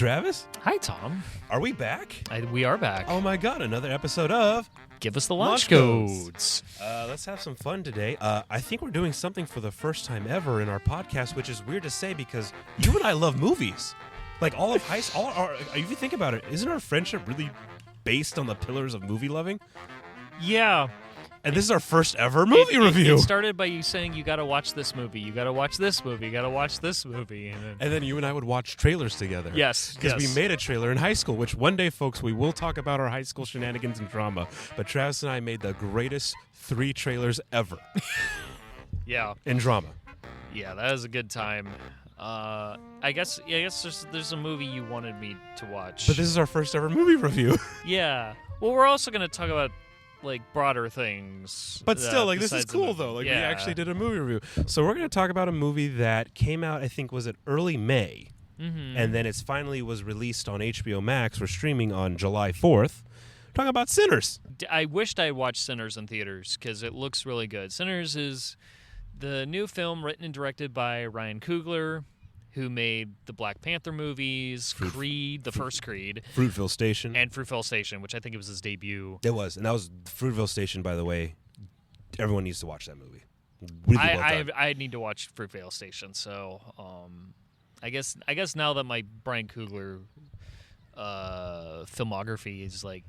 Travis. Hi, Tom. Are we back? We are back. Oh my God, another episode of Give us the launch codes. Let's have some fun today. I think we're doing something for the first time ever in our podcast, which is weird to say because you and I love movies. Like all of high school, if you think about it, isn't our friendship really based on the pillars of movie loving? Yeah. And this is our first ever movie review. It started by you saying you got to watch this movie, you got to watch this movie, you got to watch this movie. And then you and I would watch trailers together. Yes. Because we made a trailer in high school, which one day, folks, we will talk about our high school shenanigans and drama. But Travis and I made the greatest 3 trailers ever. Yeah. In drama. Yeah, that was a good time. I guess there's a movie you wanted me to watch. But this is our first ever movie review. Yeah. Well, we're also going to talk about broader things. But still, this is cool, though. We actually did a movie review. So we're going to talk about a movie that came out, I think, was it early May? Mm-hmm. And then it finally was released on HBO Max for streaming on July 4th. We're talking about Sinners. I wished I watched Sinners in theaters because it looks really good. Sinners is the new film written and directed by Ryan Coogler, who made the Black Panther movies, Creed, the first Creed. Fruitville Station. And Fruitville Station, which I think it was his debut. It was. And that was Fruitville Station, by the way. Everyone needs to watch that movie. Really well done. I need to watch Fruitvale Station, so I guess now that my Brian Coogler filmography is I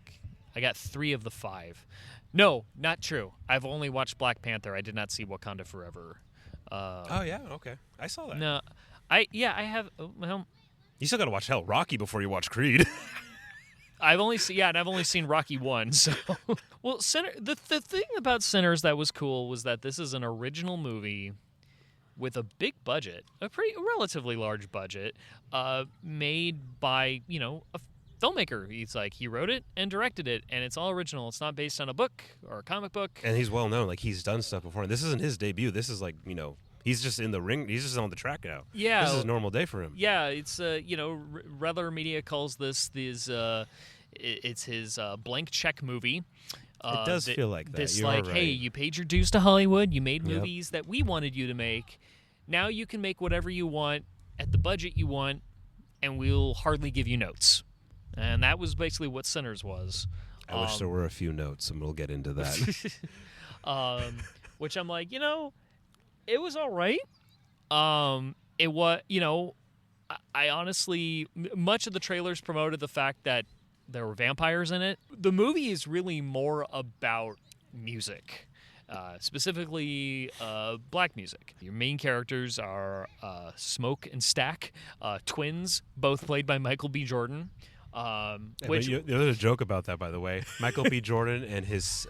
got 3 of the 5. No, not true. I've only watched Black Panther. I did not see Wakanda Forever. Oh, yeah? Okay. I saw that. No. I have. Well, you still got to watch Rocky before you watch Creed. I've only seen Rocky 1. So, well, the thing about Sinners that was cool was that this is an original movie with a big budget, a relatively large budget, made by a filmmaker. He wrote it and directed it, and it's all original. It's not based on a book or a comic book. And he's well known. He's done stuff before. This isn't his debut. This is he's just in the ring. He's just on the track now. Yeah, this is a normal day for him. Yeah, it's Rather Media calls this it's his blank check movie. It does feel like that. This right. Hey, you paid your dues to Hollywood. You made movies that we wanted you to make. Now you can make whatever you want at the budget you want, and we'll hardly give you notes. And that was basically what Sinners was. I wish there were a few notes, and we'll get into that. Which I'm it was all right. It was, I honestly, much of the trailers promoted the fact that there were vampires in it. The movie is really more about music, specifically black music. Your main characters are Smoke and Stack, twins, both played by Michael B. Jordan. There's a joke about that, by the way. Michael B. Jordan and his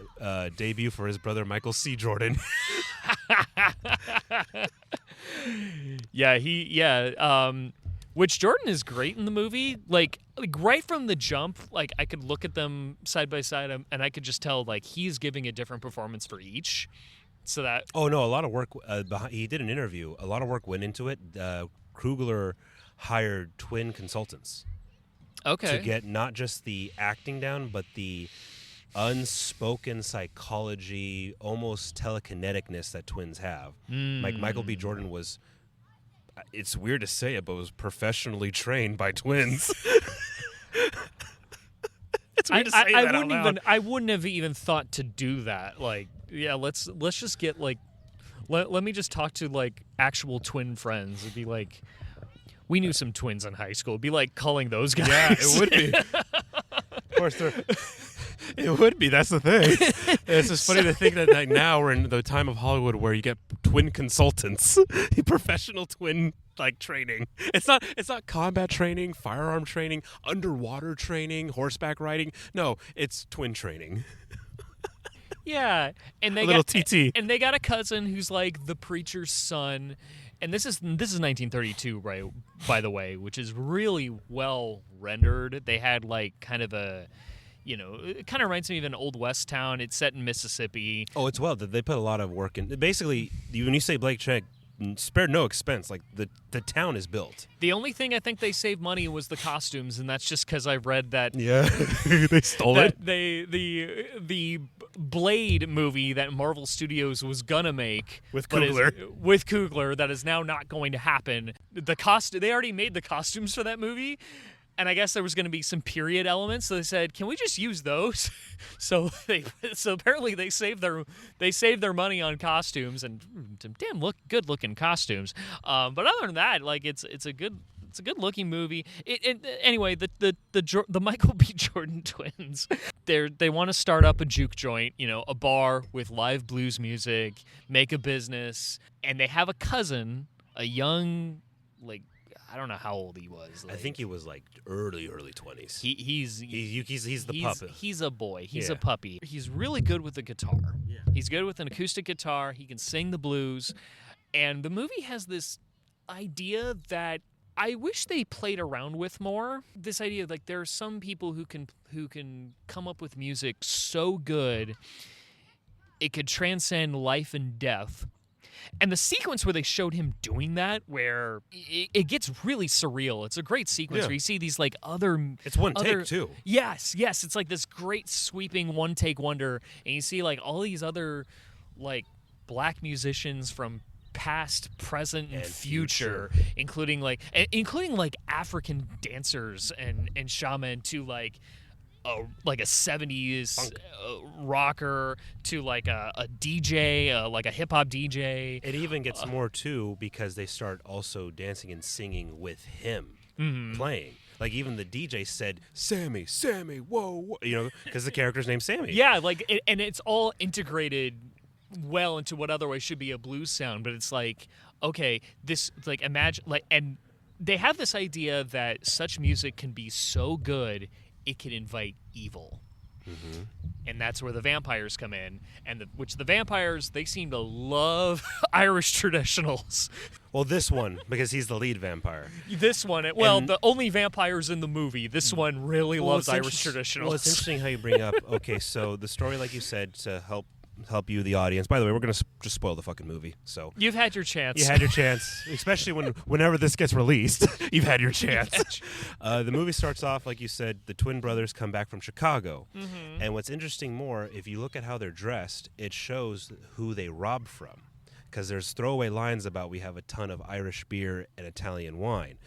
debut for his brother Michael C. Jordan. Which Jordan is great in the movie. Right from the jump, I could look at them side by side, and I could just tell he's giving a different performance for each. So that a lot of work. He did an interview. A lot of work went into it. Coogler hired twin consultants. Okay. To get not just the acting down, but the unspoken psychology, almost telekineticness that twins have. Michael B. Jordan was, it's weird to say it, but was professionally trained by twins. It's weird to say that out loud. I wouldn't have even thought to do that. Let's just get let me just talk to actual twin friends. It'd be we knew some twins in high school. It'd be calling those guys. Yeah, it would be. Of course, it would be. That's the thing. It's just funny to think that now we're in the time of Hollywood where you get twin consultants, professional twin training. It's not combat training, firearm training, underwater training, horseback riding. No, it's twin training. Yeah, and they got TT, and they got a cousin who's the preacher's son. And this is 1932, right? By the way, which is really well rendered. They had kind of a, it kind of reminds me of an Old West town. It's set in Mississippi. Oh, it's well. They put a lot of work in. Basically, when you say blank check, spared no expense. The town is built. The only thing I think they saved money was the costumes, and that's just because I read that. Yeah, they stole it. The Blade movie that Marvel Studios was gonna make with Coogler, that is now not going to happen. They already made the costumes for that movie, And I guess there was going to be some period elements, so they said, "Can we just use those?" so apparently they saved their money on costumes and some damn good looking costumes. But other than that, like it's a good looking movie. Anyway, the Michael B. Jordan twins, they want to start up a juke joint, a bar with live blues music, make a business, and they have a cousin, a young, like, I don't know how old he was. I think he was like early 20s. He's the puppet. He's a boy. He's a puppy. He's really good with the guitar. Yeah. He's good with an acoustic guitar. He can sing the blues. And the movie has this idea that I wish they played around with more. This idea of, like, there are some people who can come up with music so good it could transcend life and death. And the sequence where they showed him doing that, where it gets really surreal. It's a great sequence where you see these, like, It's one take, too. Yes. It's like this great sweeping one-take wonder. And you see, like, all these other, like, black musicians from past, present, and future, including like African dancers and shaman to like a 70s rocker to like a DJ, like a hip hop DJ. It even gets more too because they start also dancing and singing with him playing. Like, even the DJ said, Sammy, whoa, because the character's named Sammy. Yeah, and it's all integrated well into what otherwise should be a blues sound, but it's like, okay, this, like, imagine, like, and they have this idea that such music can be so good it can invite evil. And that's where the vampires come in, and the vampires, they seem to love Irish traditionals. Well, this one, because he's the lead vampire. This one, the only vampires in the movie, this one really loves Irish traditionals. Well, it's interesting how you bring up, okay, so the story, like you said, to help you, the audience. By the way, we're going to just spoil the fucking movie. So you've had your chance. You had your chance, especially whenever this gets released. You've had your chance. The movie starts off, like you said, the twin brothers come back from Chicago. And what's interesting more, if you look at how they're dressed, it shows who they robbed from. Because there's throwaway lines about we have a ton of Irish beer and Italian wine.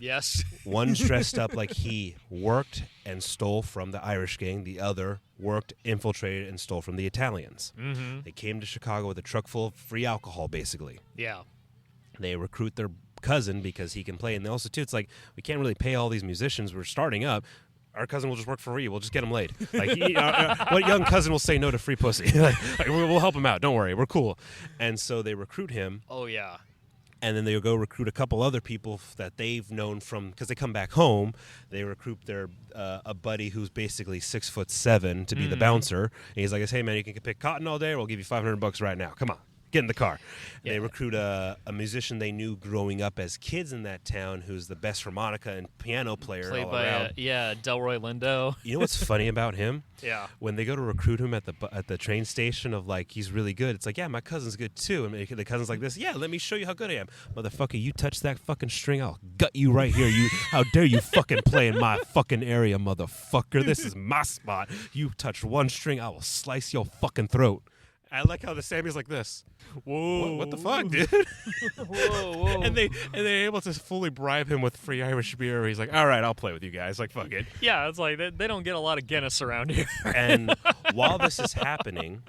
Yes. One's dressed up like he worked and stole from the Irish gang. The other worked, infiltrated, and stole from the Italians. They came to Chicago with a truck full of free alcohol, basically. Yeah. They recruit their cousin because he can play. And also, too, it's like, we can't really pay all these musicians. We're starting up. Our cousin will just work for free. We'll just get him laid. Like, what young cousin will say no to free pussy? like, we'll help him out. Don't worry. We're cool. And so they recruit him. Oh, yeah. And then they'll go recruit a couple other people that they've known from, because they come back home. They recruit their a buddy who's basically 6'7" to be the bouncer. And he's like, "Hey man, you can pick cotton all day, or we'll give you $500 right now. Come on, get in the car." Yeah. They recruit a musician they knew growing up as kids in that town, who's the best harmonica and piano player played all by around. Delroy Lindo. You know what's funny about him? Yeah. When they go to recruit him at the train station of, like, he's really good. It's like, yeah, my cousin's good too. And the cousin's like this. Yeah, let me show you how good I am, motherfucker. You touch that fucking string, I'll gut you right here. How dare you fucking play in my fucking area, motherfucker? This is my spot. You touch one string, I will slice your fucking throat. I like how the Sammy's like this. Whoa, what the fuck, dude? Whoa. And they're able to fully bribe him with free Irish beer. He's like, all right, I'll play with you guys. Like, fuck it. Yeah, it's like they don't get a lot of Guinness around here. And while this is happening,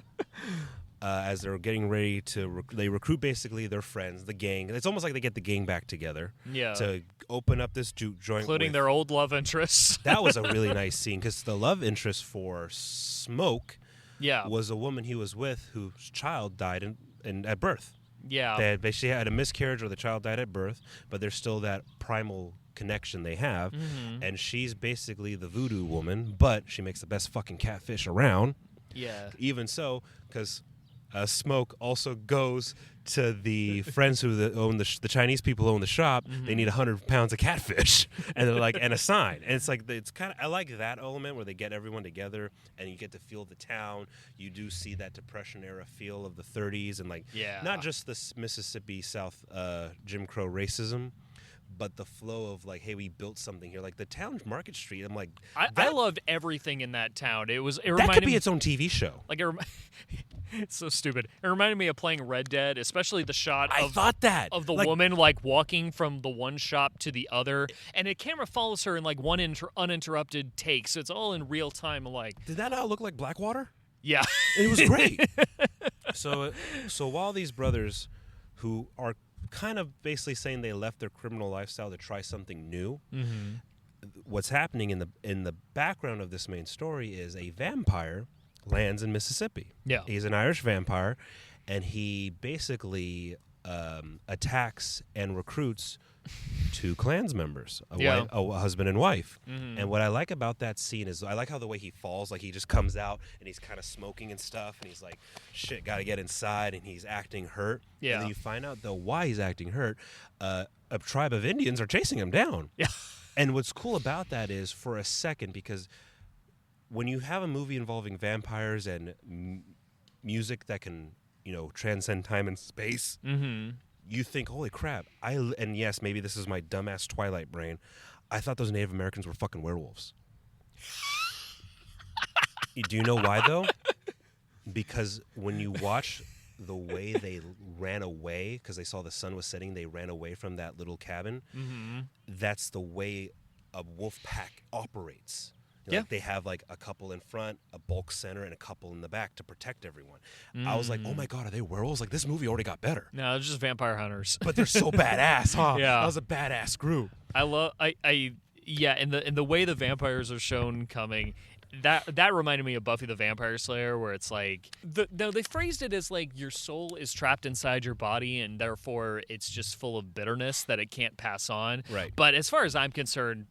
as they're getting ready to, they recruit basically their friends, the gang. It's almost like they get the gang back together. Yeah. To open up this juke joint, including their old love interests. That was a really nice scene because the love interest for Smoke. Yeah. Was a woman he was with whose child died at birth. Yeah. They basically had a miscarriage or the child died at birth, but there's still that primal connection they have. And she's basically the voodoo woman, but she makes the best fucking catfish around. Yeah. Even so, because Smoke also goes to the friends who own the Chinese people who own the shop. They need 100 pounds of catfish, and they're like, and a sign. And it's like, it's kind of, I like that element where they get everyone together and you get to feel the town. You do see that Depression era feel of the 30s and, like, not just the Mississippi South Jim Crow racism, but the flow of, like, hey, we built something here. Like the town, Market Street. I'm like, I loved everything in that town. It that could be its own TV show. Like It's so stupid. It reminded me of playing Red Dead, especially the shot I thought that of the like, woman like walking from the one shop to the other, and the camera follows her in like one uninterrupted take, so it's all in real time. Like, did that not look like Blackwater? yeah, It was great. So while these brothers, who are kind of basically saying they left their criminal lifestyle to try something new, what's happening in the background of this main story is a vampire lands in Mississippi. Yeah. He's an Irish vampire, and he basically attacks and recruits two clans members, a husband and wife. And what I like about that scene is I like how the way he falls, like he just comes out and he's kind of smoking and stuff, and he's like, shit, gotta get inside, and he's acting hurt. Yeah. And then you find out, though, why he's acting hurt. A tribe of Indians are chasing him down. Yeah. And what's cool about that is, for a second, because when you have a movie involving vampires and music that can, transcend time and space, you think, holy crap. And yes, maybe this is my dumbass Twilight brain. I thought those Native Americans were fucking werewolves. Do you know why, though? Because when you watch the way they ran away, because they saw the sun was setting, they ran away from that little cabin. That's the way a wolf pack operates. Like they have like a couple in front, a bulk center, and a couple in the back to protect everyone. I was like, oh my God, are they werewolves? Like, this movie already got better. No, they're just vampire hunters. But they're so badass, huh? Yeah. That was a badass group. In the way the vampires are shown coming, that reminded me of Buffy the Vampire Slayer, where it's like they phrased it as like your soul is trapped inside your body, and therefore it's just full of bitterness that it can't pass on. Right. But as far as I'm concerned,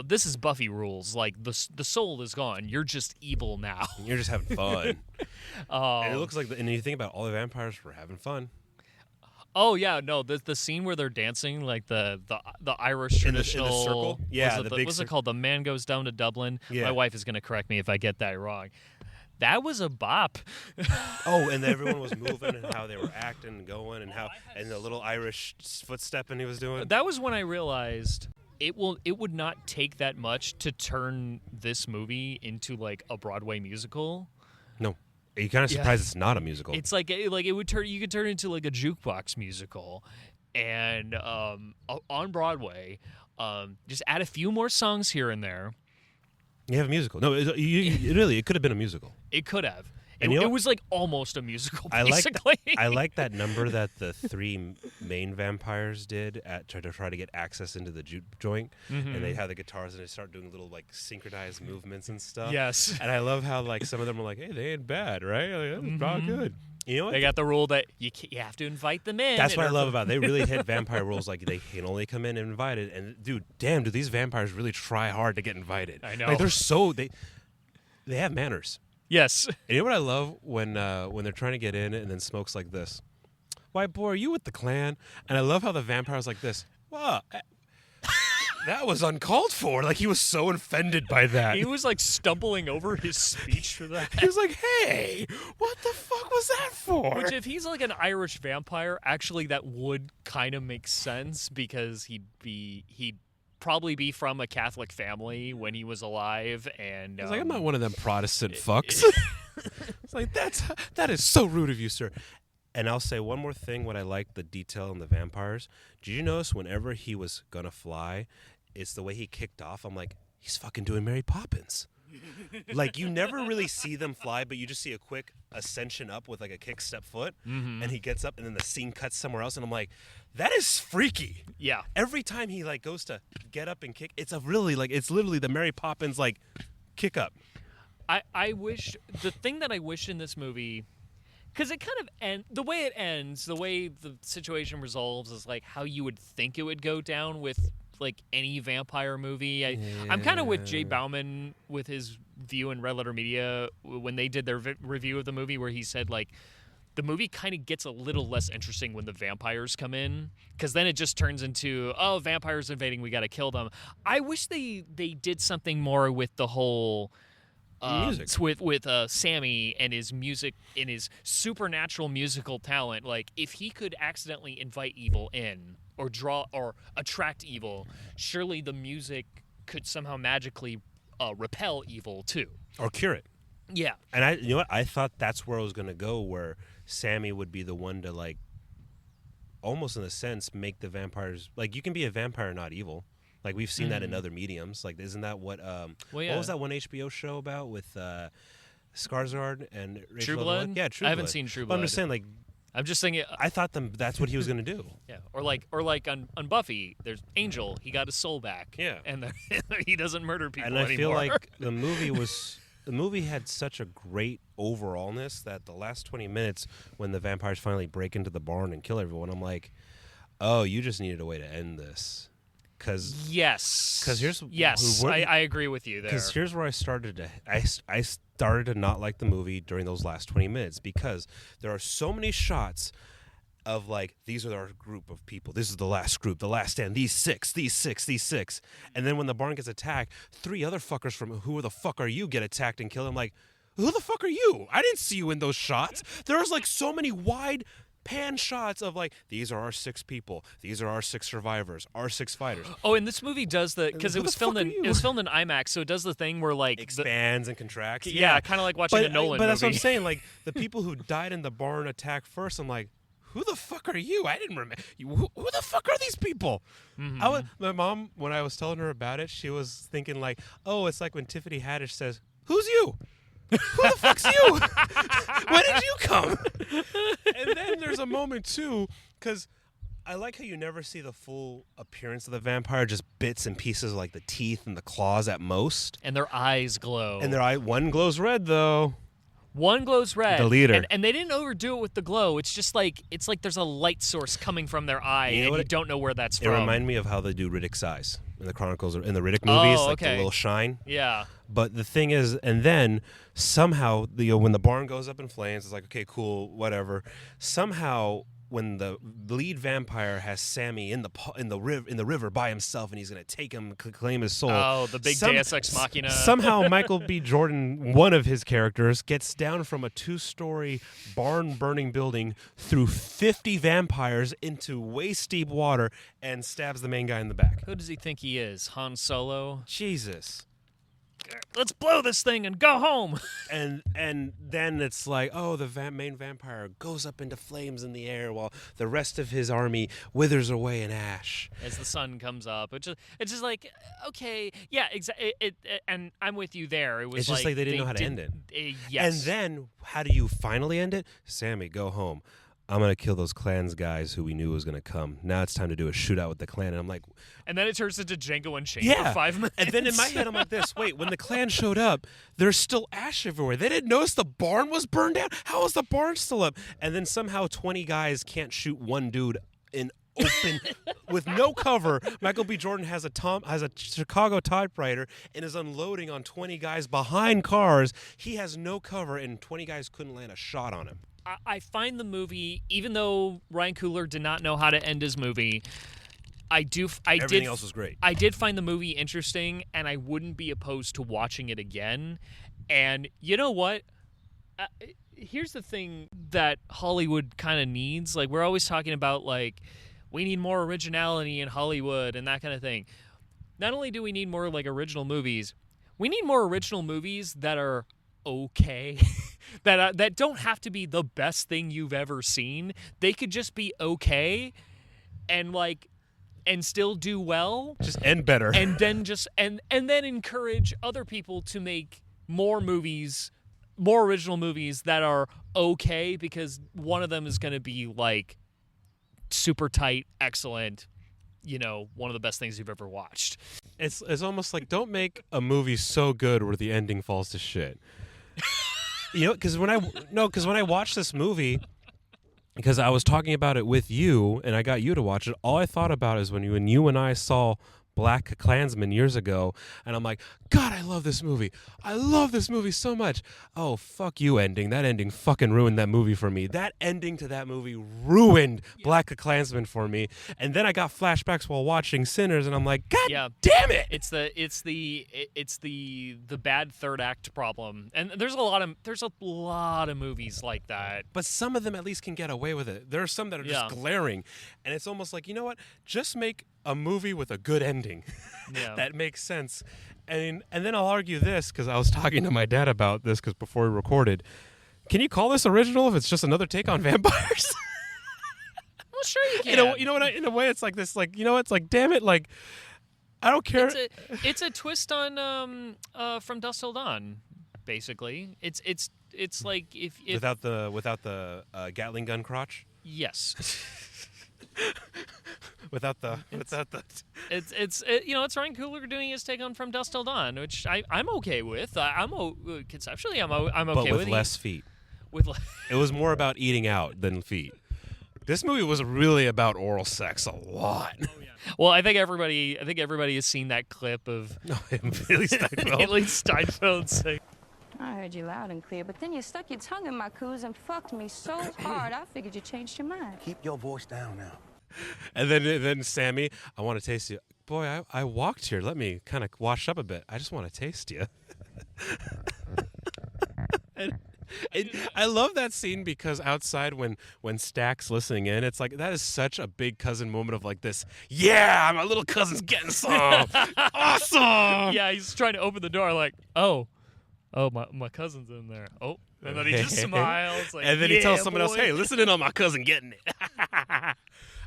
this is Buffy rules. Like, the soul is gone. You're just evil now. You're just having fun. And it looks like, and you think about all the vampires were having fun. Oh yeah, no, the scene where they're dancing, like the Irish traditional in the circle? Yeah, what's it called? The Man Goes Down to Dublin. Yeah. My wife is gonna correct me if I get that wrong. That was a bop. Oh, and everyone was moving and how they were acting and going and and the little Irish footstepping he was doing. That was when I realized it would not take that much to turn this movie into like a Broadway musical. No. Are you kind of surprised it's not a musical? It's like it would turn. You could turn it into like a jukebox musical, and on Broadway, just add a few more songs here and there. You have a musical. No, it could have been a musical. It could have. And it was like almost a musical, basically. I like that number that the three main vampires did to try to get access into the juke joint, and they have the guitars and they start doing little like synchronized movements and stuff. Yes. And I love how like some of them are like, "Hey, they ain't bad, right? Like, that's probably good." You know what? They got the rule that you have to invite them in. That's what I love about it. They really hit vampire rules. Like, they can only come in invited. And dude, damn, do these vampires really try hard to get invited? I know. Like, they have manners. Yes. And you know what I love when they're trying to get in and then Smoke's like this, "White boy, are you with the Klan?" And I love how the vampire's like this. Wow, that was uncalled for. Like, he was so offended by that. He was like stumbling over his speech for that. He was like, "Hey, what the fuck was that for?" Which, if he's like an Irish vampire, actually that would kind of make sense, because he'd probably be from a Catholic family when he was alive, and he's like, "I'm not one of them Protestant fucks." It's like, that is so rude of you, sir. And I'll say one more thing. What I like, the detail in the vampires. Did you notice whenever he was gonna fly, it's the way he kicked off? I'm like, he's fucking doing Mary Poppins. Like, you never really see them fly, but you just see a quick ascension up with like a kick step foot, and he gets up, and then the scene cuts somewhere else, and I'm like, that is freaky. Yeah. Every time he like goes to get up and kick, it's literally the Mary Poppins like kick up. I wish, the thing that I wish in this movie, because it kind of the way it ends, the way the situation resolves is like how you would think it would go down with like any vampire movie. I'm kind of with Jay Bauman with his view in Red Letter Media when they did their review of the movie, where he said like the movie kind of gets a little less interesting when the vampires come in, because then it just turns into, oh, vampires invading, we got to kill them. I wish they did something more with the whole music, with Sammy and his music and his supernatural musical talent. Like, if he could accidentally invite evil in or draw or attract evil, surely the music could somehow magically repel evil too, or cure it. Yeah. And you know what? I thought that's where I was gonna go, where Sammy would be the one to like, almost in a sense, make the vampires like you can be a vampire not evil. Like we've seen that in other mediums. Like isn't that what what was that one HBO show about with Skarsgård and Rachel True Blood? Yeah, True I haven't Blood. seen True But Blood. I'm just saying, like, I'm just thinking. I thought that's what he was gonna do. Yeah, or like on Buffy, there's Angel. He got his soul back. Yeah. And he doesn't murder people And I anymore. feel like the movie had such a great overallness that the last 20 minutes, when the vampires finally break into the barn and kill everyone, I'm like, oh, you just needed a way to end this. Yes. Because I agree with you there. Because here's where I started to I started to not like the movie during those last 20 minutes, because there are so many shots of like, these are our group of people. This is the last group, the last stand. These six. And then when the barn gets attacked, 3 other fuckers from Who the Fuck Are You get attacked and killed. I'm like, who the fuck are you? I didn't see you in those shots. There's like so many wide pan shots of like, these are our 6 people. These are our 6 survivors, our 6 fighters. Oh, and this movie does because it was filmed in IMAX, so it does the thing where like expands and contracts. Yeah, kind of like watching a Nolan But movie. that's what I'm saying. Like the people who died in the barn attack first, I'm like, who the fuck are you? I didn't remember. Who the fuck are these people? Mm-hmm. My mom, when I was telling her about it, she was thinking like, oh, it's like when Tiffany Haddish says, who's you? Who the fuck's you? When did you come? And then there's a moment too, because I like how you never see the full appearance of the vampire, just bits and pieces of like the teeth and the claws at most. And their eyes glow. And one glows red though. One glows red. The leader. And they didn't overdo it with the glow. It's just like there's a light source coming from their eye, and you don't know where that's from. It reminded me of how they do Riddick's eyes in the Chronicles, or in the Riddick movies, like the little shine. Yeah. But the thing is, and then somehow, when the barn goes up in flames, it's like, okay, cool, whatever. Somehow, when the lead vampire has Sammy in the river by himself, and he's gonna take him, claim his soul. Oh, the big Deus Ex Machina. Somehow, Michael B. Jordan, one of his characters, gets down from a 2-story barn-burning building through 50 vampires into waist-deep water and stabs the main guy in the back. Who does he think he is? Han Solo? Jesus. Let's blow this thing and go home. And then it's like, oh, the main vampire goes up into flames in the air while the rest of his army withers away in ash. As the sun comes up. It's just like, okay, yeah, exactly. And I'm with you there. It was it's just like they didn't know how to end it. Yes. And then, how do you finally end it? Sammy, go home. I'm going to kill those clans guys who we knew was going to come. Now it's time to do a shootout with the clan. And I'm like... And then it turns into Django Unchained for 5 minutes. And then in my head, I'm like this. Wait, when the clan showed up, there's still ash everywhere. They didn't notice the barn was burned down? How is the barn still up? And then somehow 20 guys can't shoot one dude in open with no cover. Michael B. Jordan has a Chicago typewriter and is unloading on 20 guys behind cars. He has no cover, and 20 guys couldn't land a shot on him. I find the movie, even though Ryan Coogler did not know how to end his movie, everything else was great. I did find the movie interesting, and I wouldn't be opposed to watching it again. And you know what? Here's the thing that Hollywood kind of needs. Like, we're always talking about, like, we need more originality in Hollywood and that kind of thing. Not only do we need more, like, original movies, we need more original movies that are okay. that don't have to be the best thing you've ever seen. They could just be okay and still do well. Just end better. And then and then encourage other people to make more movies, more original movies that are okay, because one of them is going to be like super tight, excellent, one of the best things you've ever watched. It's almost like, don't make a movie so good where the ending falls to shit. Because when I watched this movie, because I was talking about it with you and I got you to watch it, all I thought about is when you and I saw Black Klansman years ago, and I'm like, God, I love this movie. I love this movie so much. Oh, fuck you ending. That ending fucking ruined that movie for me. That ending to that movie ruined Black Klansman for me. And then I got flashbacks while watching Sinners, and I'm like, God damn it. It's the bad third act problem. And there's a lot of movies like that. But some of them at least can get away with it. There are some that are just glaring. And it's almost like, you know what? Just make a movie with a good ending. Yeah. That makes sense. And then I'll argue this, because I was talking to my dad about this because before we recorded. Can you call this original if it's just another take on vampires? Well, sure you can. You know what? In a way, it's like this. Like, you know, it's like, damn it, like, I don't care. It's a twist on From Dusk Till Dawn, basically. It's like if without the Gatling gun crotch. Yes. without the it's Ryan Coogler doing his take on From Dusk Till Dawn, which I'm okay with. Conceptually I'm okay but with with less feet. It was more about eating out than feet. This movie was really about oral sex a lot. Oh, yeah. Well, I think everybody has seen that clip of Hailee Steinfeld saying, I heard you loud and clear, but then you stuck your tongue in my coos and fucked me so hard, I figured you changed your mind. Keep your voice down now. And then Sammy, I want to taste you. Boy, I walked here. Let me kind of wash up a bit. I just want to taste you. And I love that scene because outside when Stack's listening in, it's like that is such a big cousin moment of like this. Yeah, my little cousin's getting some. Awesome. Yeah, he's trying to open the door like, oh, my cousin's in there. Oh, and then he just smiles. Like, and then he tells someone else, boy. hey, listen in on my cousin getting it.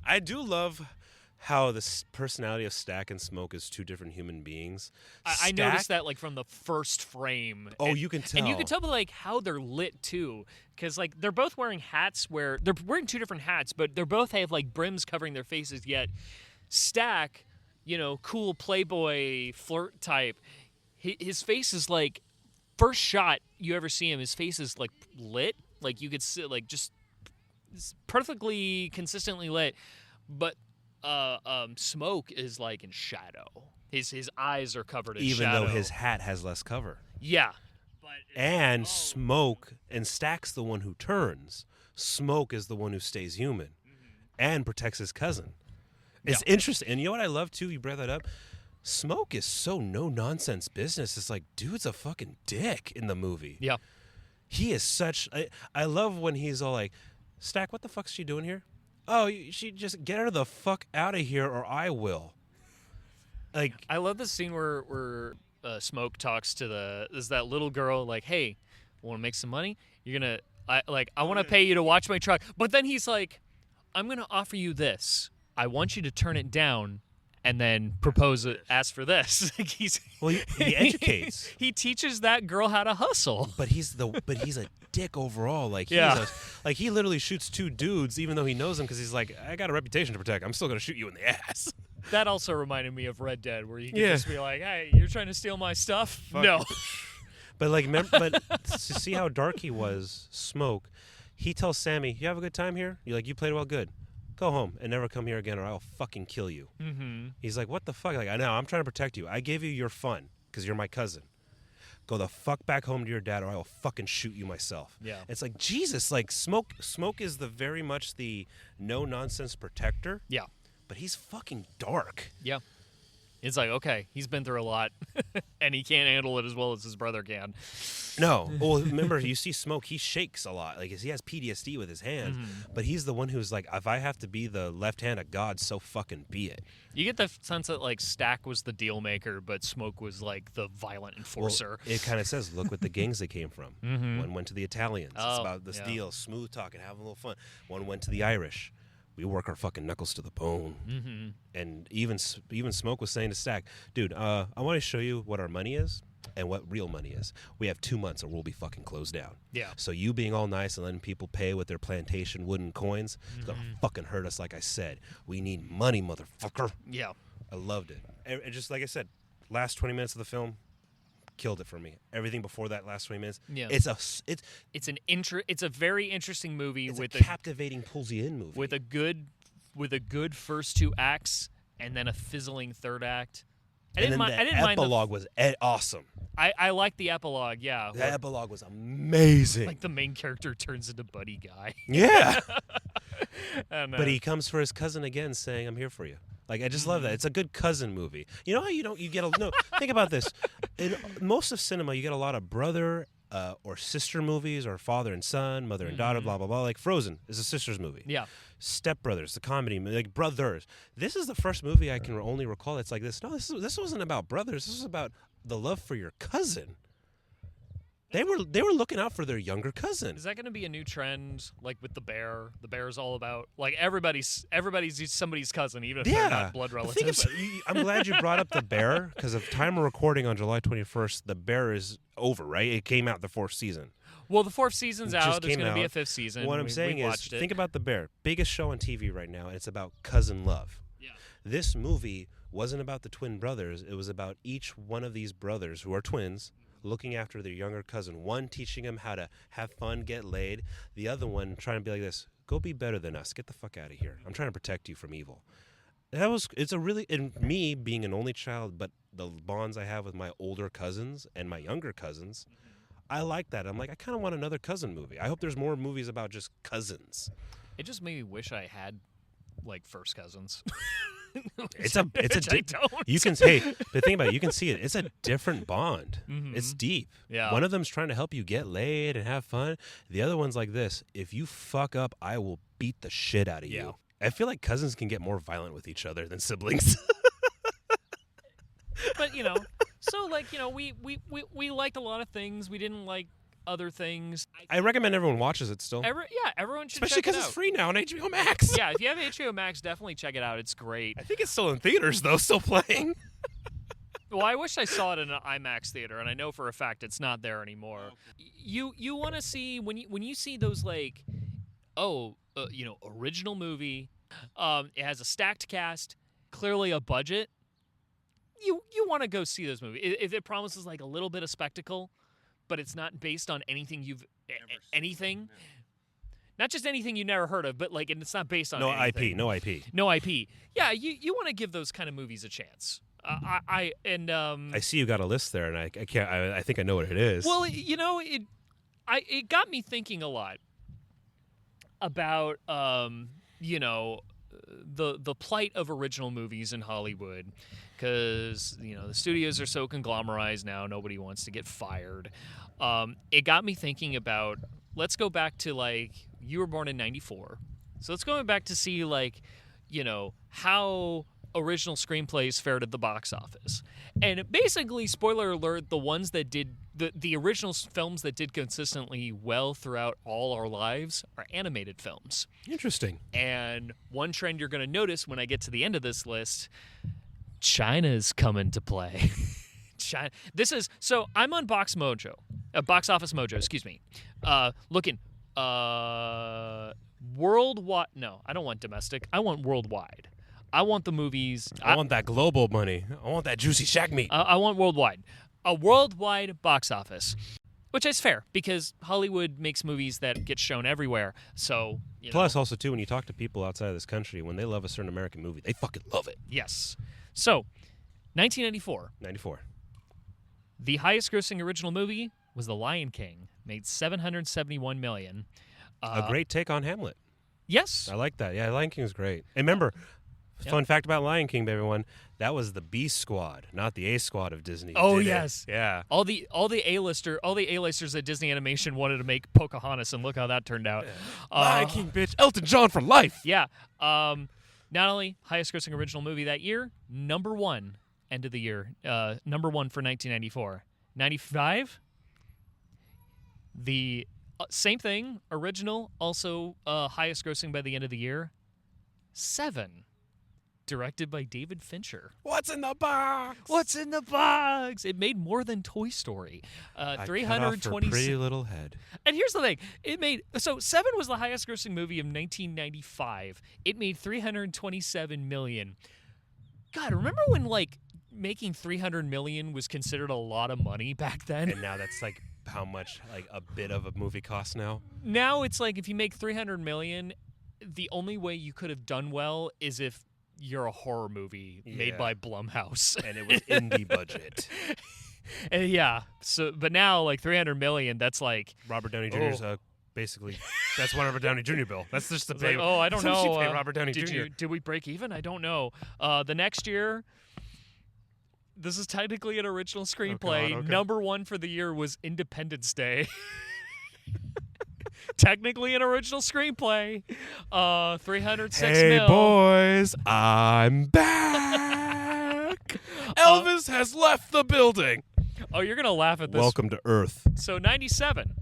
I do love how the personality of Stack and Smoke is two different human beings. I noticed that like from the first frame. Oh, you can tell. And you can tell by like how they're lit too, because like they're both wearing hats where they're wearing two different hats, but they both have like brims covering their faces. Yet Stack, cool playboy flirt type, his face is like first shot you ever see him. His face is like lit, like you could see like just perfectly consistently lit, but. Smoke is like in shadow. His eyes are covered in shadow. Even though his hat has less cover. Yeah. And Smoke, and Stack's the one who turns. Smoke is the one who stays human and protects his cousin. It's interesting. And you know what I love, too? You brought that up. Smoke is so no-nonsense business. It's like, dude's a fucking dick in the movie. Yeah. He is such... I love when he's all like, Stack, what the fuck's she doing here? Oh, she just get her the fuck out of here, or I will. Like, I love the scene where Smoke talks to that little girl. Like, hey, want to make some money? You're gonna I want to pay you to watch my truck. But then he's like, I'm gonna offer you this. I want you to turn it down, and then ask for this. Like he educates. He teaches that girl how to hustle. But he's a dick overall. Like he literally shoots two dudes even though he knows them because he's like, I got a reputation to protect. I'm still gonna shoot you in the ass. That also reminded me of Red Dead, where you can just be like, hey, you're trying to steal my stuff? Fuck. No. But to see how dark he was, Smoke, he tells Sammy, you have a good time here? You're like, you played well, good. Go home and never come here again or I'll fucking kill you. Mm-hmm. He's like, what the fuck? Like, I know, I'm trying to protect you. I gave you your fun because you're my cousin. Go the fuck back home to your dad or I will fucking shoot you myself. Yeah. It's like, Jesus, like Smoke is the very much the no-nonsense protector. Yeah. But he's fucking dark. Yeah. It's like, okay, he's been through a lot, and he can't handle it as well as his brother can. No. Well, remember, you see Smoke, he shakes a lot. Like, he has PTSD with his hands, but he's the one who's like, if I have to be the left hand of God, so fucking be it. You get the sense that, like, Stack was the deal maker, but Smoke was, like, the violent enforcer. Well, it kind of says, look what the gangs they came from. One went to the Italians. It's about this deal, smooth talking, having a little fun. One went to the Irish. We work our fucking knuckles to the bone. Mm-hmm. And even Smoke was saying to Stack, dude, I want to show you what our money is and what real money is. We have 2 months or we'll be fucking closed down. Yeah. So you being all nice and letting people pay with their plantation wooden coins is going to fucking hurt us, like I said. We need money, motherfucker. Yeah. I loved it. And just like I said, last 20 minutes of the film, killed it for me. Everything before that last 20 minutes, it's a very interesting movie with a captivating, pulls you in movie with a good first 2 acts and then a fizzling third act. I didn't mind the epilogue was awesome. I liked the epilogue. Yeah, the epilogue was amazing. Like the main character turns into Buddy Guy. Yeah, but he comes for his cousin again, saying, "I'm here for you." Like, I just love that. It's a good cousin movie. You know how you get a no. Think about this. In most of cinema, you get a lot of brother or sister movies, or father and son, mother and daughter, blah blah blah. Like Frozen is a sisters movie. Yeah. Step Brothers, the comedy, like Brothers. This is the first movie I can only recall that's like this. No, this wasn't about brothers. This was about the love for your cousin. They were looking out for their younger cousin. Is that going to be a new trend, like with the bear? The bear is all about like everybody's somebody's cousin, even if they're not blood relatives. I'm glad you brought up the bear because of time of recording on July 21st. The bear is over, right? It came out the 4th season. Well, the 4th season's out. There's going to be a 5th And season. what I'm saying is, think about the bear. Biggest show on TV right now, and it's about cousin love. Yeah. This movie wasn't about the twin brothers. It was about each one of these brothers who are twins looking after their younger cousin. One teaching them how to have fun, get laid. The other one trying to be like this, go be better than us. Get the fuck out of here. I'm trying to protect you from evil. It's a really, and me being an only child, but the bonds I have with my older cousins and my younger cousins, I like that. I'm like, I kind of want another cousin movie. I hope there's more movies about just cousins. It just made me wish I had like first cousins. You can say, but think about it, you can see it. It's a different bond. Mm-hmm. It's deep. Yeah. One of them's trying to help you get laid and have fun. The other one's like this: if you fuck up, I will beat the shit out of you. I feel like cousins can get more violent with each other than siblings. But so like we liked a lot of things. We didn't like other things. I recommend everyone watches it still. Everyone should especially check it out. because it's free now on HBO Max. Yeah, if you have HBO Max, definitely check it out. It's great. I think it's still in theaters though, still playing. Well, I wish I saw it in an IMAX theater, and I know for a fact it's not there anymore. Okay. You want to see when you see those like, original movie, it has a stacked cast, clearly a budget. You want to go see those movies if it promises like a little bit of spectacle, but it's not based on anything anything. Yeah. Not just anything you never heard of, but like, and it's not based on anything. No IP. Yeah, you want to give those kind of movies a chance. I see you got a list there, and I can't. I think I know what it is. Well, it got me thinking a lot about the plight of original movies in Hollywood, because the studios are so conglomerized now. Nobody wants to get fired. It got me thinking about, let's go back to like, you were born in '94, so let's go back to see like how original screenplays fared at the box office. And basically, spoiler alert, the ones that did the original films that did consistently well throughout all our lives are animated films. Interesting. And one trend you're going to notice when I get to the end of this list, China's coming to play. China. So I'm on Box Office Mojo, excuse me. Looking worldwide. No, I don't want domestic. I want worldwide. I want the movies. I want that global money. I want that juicy shack meat. I want worldwide. A worldwide box office, which is fair because Hollywood makes movies that get shown everywhere. So plus, also too, when you talk to people outside of this country, when they love a certain American movie, they fucking love it. Yes. So, 1994. 94. The highest-grossing original movie was The Lion King, made $771 million. A great take on Hamlet. Yes. I like that. Yeah, Lion King is great. And remember, fun fact about Lion King, everyone, that was the B squad, not the A squad of Disney. Oh, yes. Yeah. All the A-listers at Disney Animation wanted to make Pocahontas, and look how that turned out. Lion King, bitch. Elton John for life. Yeah. Not only highest-grossing original movie that year, number one end of the year, number one for 1994. 95, the same thing, original, also highest-grossing by the end of the year. 7, directed by David Fincher. What's in the box? What's in the box? It made more than Toy Story. 320. Pretty little head. And here's the thing: 7 was the highest-grossing movie of 1995. It made $327 million. God, remember when like making $300 million was considered a lot of money back then? And now that's like how much like a bit of a movie costs now. Now it's like if you make $300 million, the only way you could have done well is if you're a horror movie made by Blumhouse, and it was indie budget. And but now like $300 million, that's like Robert Downey Jr.'s basically that's one Robert Downey Jr. bill. That's just the pay. Like, I don't know. Pay Robert Downey Jr. Did we break even? I don't know. The next year, This is technically an original screenplay. okay. Number 1 for the year was Independence Day. Technically an original screenplay. 306 Hey mil. boys, I'm back. Elvis has left the building. Oh, you're going to laugh at this. Welcome to Earth. So 97.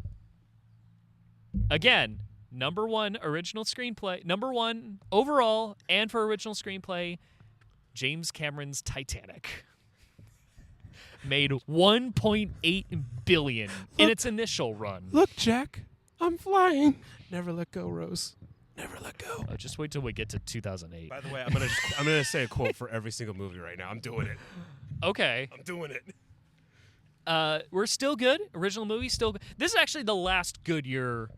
Again, number 1 original screenplay. Number 1 overall and for original screenplay, James Cameron's Titanic. Made $1.8 billion in its initial run. Look, Jack, I'm flying. Never let go, Rose. Never let go. Oh, just wait till we get to 2008. By the way, I'm gonna say a quote for every single movie right now. I'm doing it. Okay. I'm doing it. We're still good. Original movie still good. This is actually the last good year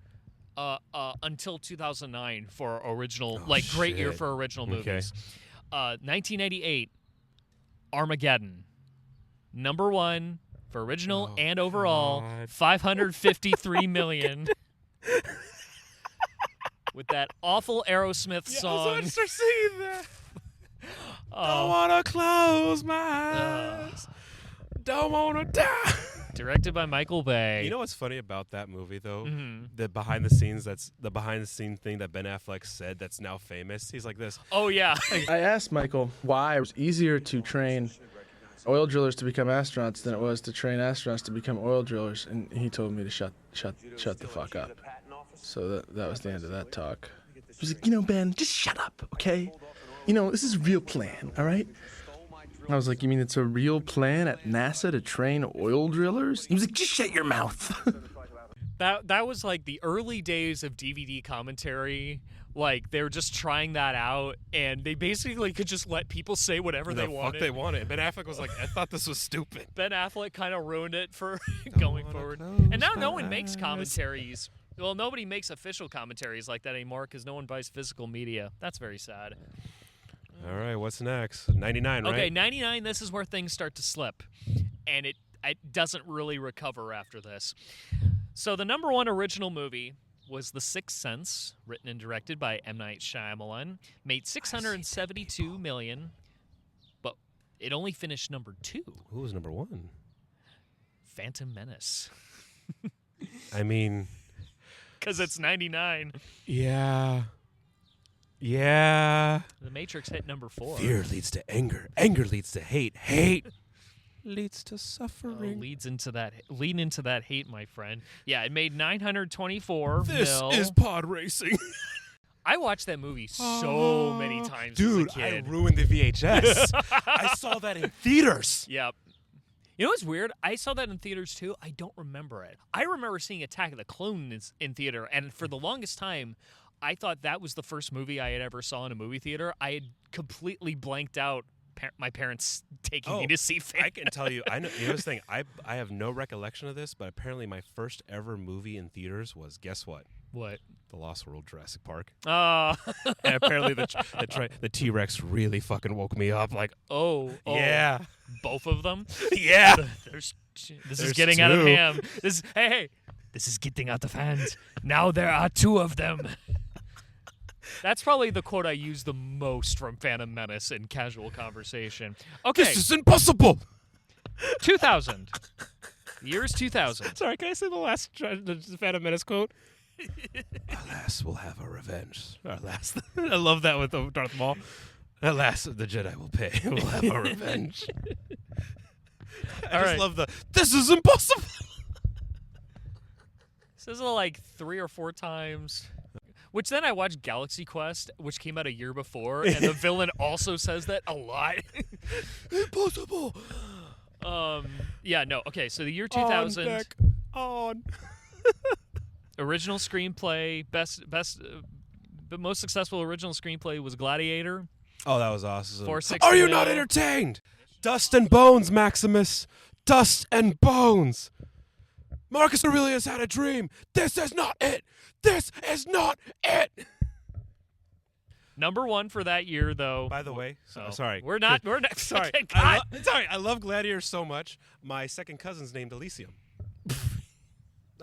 until 2009 for original, great year shit. for original Okay. movies. 1988, Armageddon. Number 1 for original and overall, God. $553 million. With that awful Aerosmith song. start singing that. Don't wanna close my eyes. Don't wanna die. Directed by Michael Bay. You know what's funny about that movie though? Mhm. The behind the scenes thing that Ben Affleck said that's now famous. He's like this. Oh, yeah. I asked Michael why it was easier to train oil drillers to become astronauts than it was to train astronauts to become oil drillers, and he told me to shut the fuck up. So that was the end of that talk. He was like, Ben, just shut up, okay? This is a real plan, all right? I was like, you mean it's a real plan at NASA to train oil drillers? He was like, just shut your mouth. That was like the early days of DVD commentary. Like, they were just trying that out, and they basically could just let people say whatever they wanted. Fuck they wanted. Ben Affleck was like, I thought this was stupid. Ben Affleck kind of ruined it for going forward. And now no one makes commentaries. Well, nobody makes official commentaries like that anymore because no one buys physical media. That's very sad. All right, what's next? 99, right? Okay, 99, this is where things start to slip. And it doesn't really recover after this. So the number 1 original movie was The Sixth Sense, written and directed by M. Night Shyamalan. Made $672 million, but it only finished number 2. Who was number 1? Phantom Menace. I mean, Because it's 99. yeah. Yeah. The Matrix hit number 4. Fear leads to anger. Anger leads to hate. Hate leads to Oh, suffering. lead into that hate, my friend. Yeah, it made 924 This mil. is pod racing. I watched that movie so many times Dude, as a kid. I ruined the VHS. I saw that in theaters. Yep. You know what's weird? I saw that in theaters too. I don't remember it. I remember seeing Attack of the Clones in theater, and for the longest time, I thought that was the first movie I had ever saw in a movie theater. I had completely blanked out my parents taking me to see I can tell you, I know. You know this thing. I have no recollection of this, but apparently my first ever movie in theaters was, guess what? What? The Lost World Jurassic Park. Oh. And apparently the T-Rex really fucking woke me up. Like, Oh. yeah, Both of them? yeah. This is There's getting out of 2. hand. Hey. This is getting out of hand. Now there are 2 of them. That's probably the quote I use the most from Phantom Menace in casual conversation. Okay, This is impossible. 2000. The year is 2000. Sorry, can I say the Phantom Menace quote? At last, we'll have our revenge. At last, I love that with the Darth Maul. At last, the Jedi will pay. We'll have our revenge. I just love this is impossible. Says it like 3 or 4 times. Which then I watched Galaxy Quest, which came out a year before, and the villain also says that a lot. Impossible. Yeah, no. Okay, so the year 2000. On deck. On. Original screenplay, but most successful original screenplay was Gladiator. Oh, that was awesome. 460 Are you not mil. entertained? Dust and bones, Maximus. Dust and bones. Marcus Aurelius had a dream. This is not it. This is not it. Number 1 for that year, though. By the way, Oh, sorry. We're not. Sorry. Okay, Sorry, I love Gladiator so much. My second cousin's named Elysium.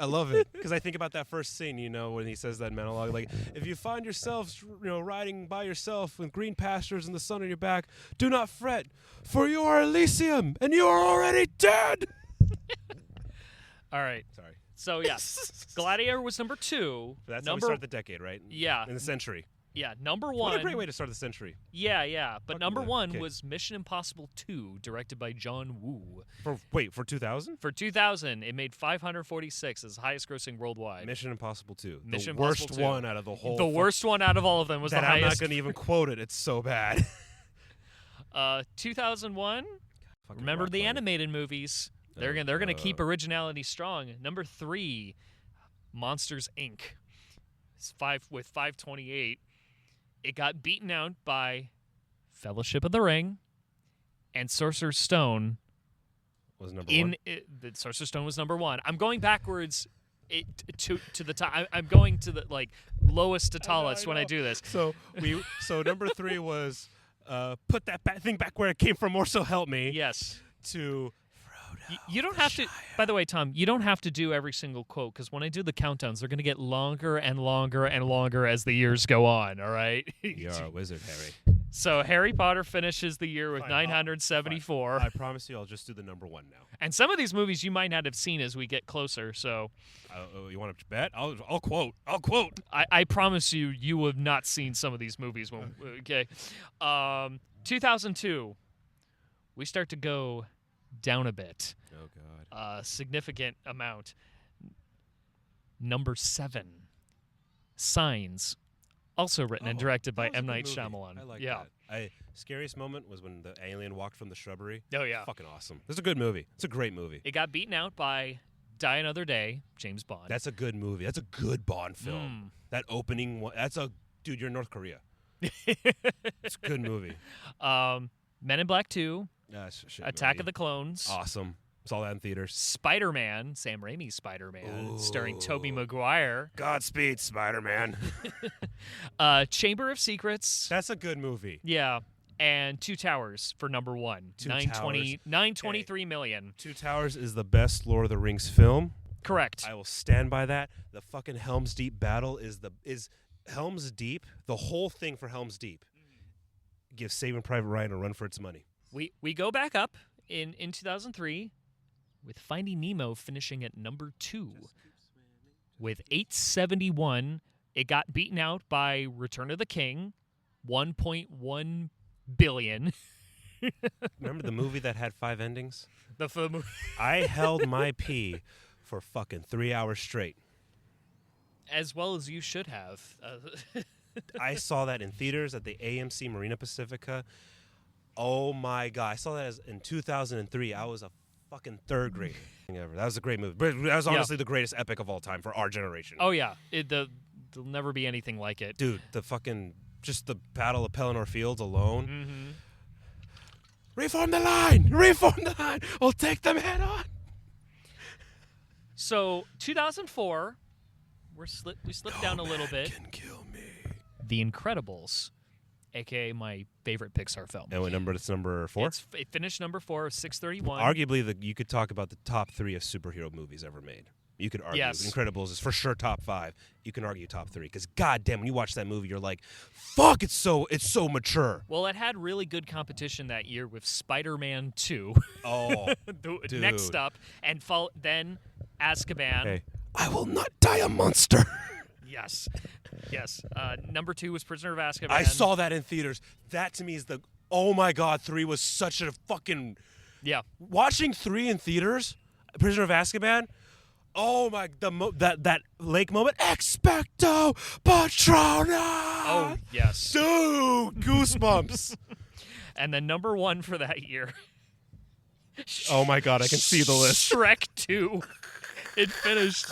I love it because I think about that first scene, when he says that monologue, like, if you find yourself, riding by yourself with green pastures and the sun on your back, do not fret, for you are Elysium and you are already dead. All right. Sorry. So, Gladiator was number 2. That's how we start the decade, right? Yeah. In the century. Yeah, number 1. What a great way to start the century. Yeah. But number 1 okay. was Mission Impossible 2, directed by John Woo. For 2000? For 2000, it made 546 as highest grossing worldwide. Mission Impossible 2. Mission the worst Impossible 2. one out of the whole. The worst one out of all of them was that the I'm highest. not going to even quote it. It's so bad. 2001. Remember the animated movies? They're gonna keep originality strong. Number 3, Monsters Inc. It's 528. It got beaten out by Fellowship of the Ring and Sorcerer's Stone. Was number 1. The Sorcerer's Stone was number 1. I'm going backwards to the top. I'm going to the lowest to tallest when I do this. So number 3 was put that thing back where it came from, or so help me. Yes. To you don't have to. By the way, Tom, you don't have to do every single quote because when I do the countdowns, they're going to get longer and longer and longer as the years go on. All right. You're a wizard, Harry. So Harry Potter finishes the year with 974. I promise you, I'll just do the number 1 now. And some of these movies you might not have seen as we get closer. So you want to bet? I'll quote. I promise you, you have not seen some of these movies. Okay. 2002, we start to go down a bit. Oh, God. Significant amount. Number 7, Signs, also written and directed by M. Night Shyamalan. I like that. Scariest moment was when the alien walked from the shrubbery. Oh, yeah. Fucking awesome. This is a good movie. It's a great movie. It got beaten out by Die Another Day, James Bond. That's a good movie. That's a good Bond film. That opening one. Dude, you're in North Korea. It's a good movie. Men in Black 2, Attack movie. of the Clones. Awesome. Saw that in theaters. Spider-Man, Sam Raimi's Spider-Man, starring Tobey Maguire. Godspeed, Spider-Man. Chamber of Secrets. That's a good movie. Yeah. And Two Towers for number 1. 923 million. Two Towers is the best Lord of the Rings film. Correct. I will stand by that. The fucking Helm's Deep battle is Helm's Deep. The whole thing for Helm's Deep gives Saving Private Ryan a run for its money. We go back up in 2003 with Finding Nemo finishing at number 2 with 871. It got beaten out by Return of the King, 1.1 billion. Remember the movie that had 5 endings? The film. I held my pee for fucking 3 hours straight. As well as you should have. I saw that in theaters at the AMC Marina Pacifica. Oh my God. I saw that in 2003. I was a fucking 3rd grader. That was a great movie. But that was honestly the greatest epic of all time for our generation. Oh, yeah. There'll never be anything like it. Dude, just the Battle of Pelennor Fields alone. Mm-hmm. Reform the line! Reform the line! We'll take them head on! So, 2004, we slipped down a little bit. Can kill me. The Incredibles, a.k.a. my favorite Pixar film. And what number? It's number 4? It finished number 4 of 631. Arguably, you could talk about the top 3 of superhero movies ever made. You could argue Incredibles is for sure top 5. You can argue top 3 because goddamn, when you watch that movie, you're like, "Fuck! It's so mature." Well, it had really good competition that year with Spider-Man 2. Oh, dude. Next up, and then Azkaban. Hey, I will not die a monster. Yes. Number 2 was Prisoner of Azkaban. I saw that in theaters. That to me is oh my God, 3 was such a fucking. Yeah. Watching 3 in theaters, Prisoner of Azkaban. Oh my! That lake moment, Expecto Patronum. Oh yes, dude, goosebumps. And then number 1 for that year. Oh my God, I can see the list. Shrek 2. It finished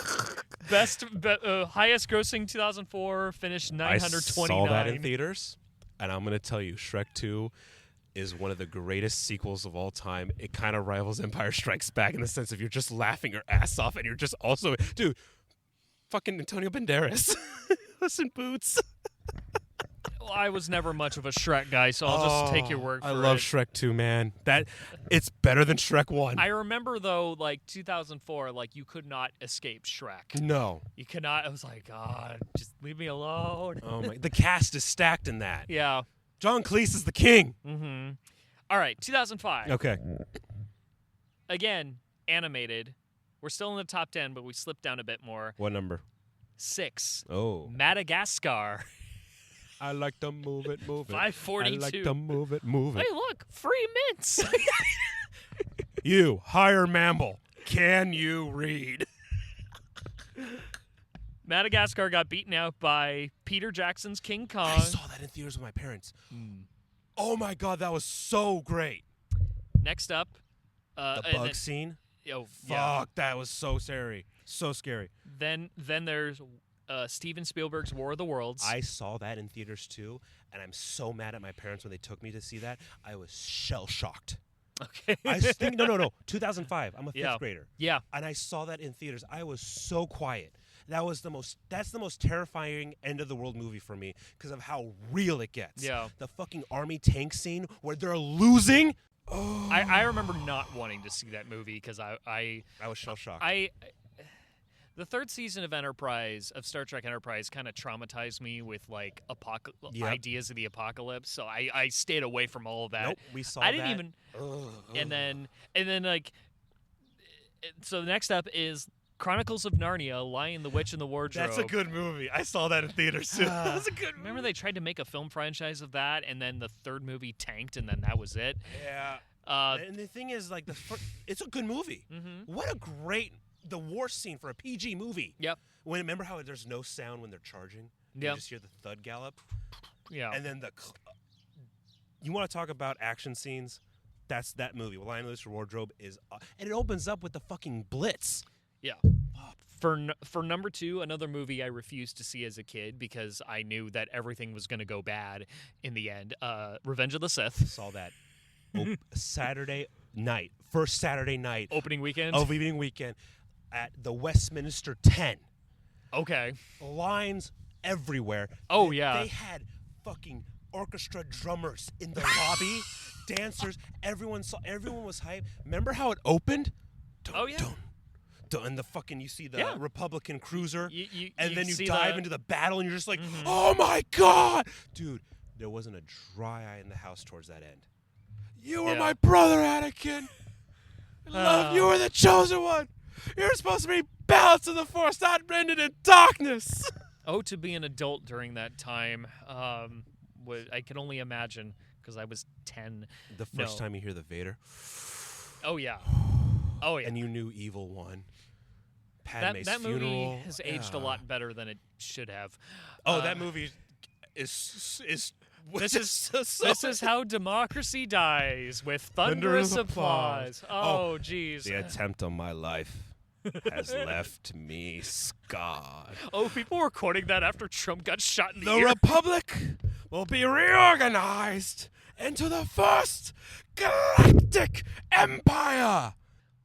highest grossing 2004. Finished 929. I saw that in theaters, and I'm gonna tell you, Shrek 2 is one of the greatest sequels of all time. It kind of rivals Empire Strikes Back in the sense of you're just laughing your ass off and you're just also, dude, fucking Antonio Banderas. Listen, Boots. I was never much of a Shrek guy, so I'll just take your word for it. I love Shrek 2, man. It's better than Shrek 1. I remember, though, like, 2004, like, you could not escape Shrek. No. You could not. I was like, God, just leave me alone. Oh, my. The cast is stacked in that. Yeah. John Cleese is the king. Mm-hmm. All right, 2005. Okay. Again, animated. We're still in the top 10, but we slipped down a bit more. What number? 6. Oh. Madagascar. I like to move it. 542. I like to move it. Hey, look, free mints. You, higher mammal. Can you read? Madagascar got beaten out by Peter Jackson's King Kong. I saw that in theaters with my parents. Oh my God, that was so great. Next up, The bug scene. Oh, Fuck, yeah. that was so scary. So scary. Then there's Steven Spielberg's War of the Worlds. I saw that in theaters too, and I'm so mad at my parents when they took me to see that. I was shell-shocked. Okay. I think no, 2005. I'm a fifth Yeah. grader. Yeah. And I saw that in theaters. I was so quiet. That's the most terrifying end of the world movie for me because of how real it gets. Yeah. The fucking army tank scene where they're losing. Oh. I remember not wanting to see that movie because I was shell-shocked. the third season of Star Trek Enterprise kind of traumatized me with like ideas of the apocalypse, so I stayed away from all of that. Nope, we saw I that. didn't even. And then like, so next up is Chronicles of Narnia: Lion, the Witch, and the Wardrobe. That's a good movie. I saw that in theaters too. That's a good movie. Remember they tried to make a film franchise of that, and then the third movie tanked, and then that was it. Yeah. And the thing is, like, it's a good movie. Mm-hmm. What a great war scene for a PG movie. Yep. Remember how there's no sound when they're charging? Yep. You just hear the thud gallop. Yeah. And then you want to talk about action scenes? That's that movie. Lion, the Witch, and the Wardrobe is, and it opens up with the fucking Blitz. Yeah. For number 2, another movie I refused to see as a kid because I knew that everything was going to go bad in the end. Revenge of the Sith. Saw that Saturday night, first Saturday night, Opening weekend. opening weekend at the Westminster 10. Okay. Lines everywhere. Oh, yeah. They had fucking orchestra drummers in the lobby, dancers. Everyone was hyped. Remember how it opened? Oh, yeah. And the fucking, you see the Republican cruiser, and then you see dive into the battle, and you're just like, oh my God! Dude, there wasn't a dry eye in the house towards that end. You were my brother, Anakin! I love you. Were the chosen one! You're supposed to be balanced in the Force, not blended in darkness! Oh, to be an adult during that time, I can only imagine, because I was 10. The first time you hear the Vader. Oh, yeah. Oh, yeah. And you knew Evil One. Padme's that movie funeral. has aged a lot better than it should have. Oh, that movie is This is how democracy dies, with thunderous applause. Oh, jeez. The attempt on my life has left me scarred. Oh, people were quoting that after Trump got shot in the The ear. Republic will be reorganized into the first galactic empire.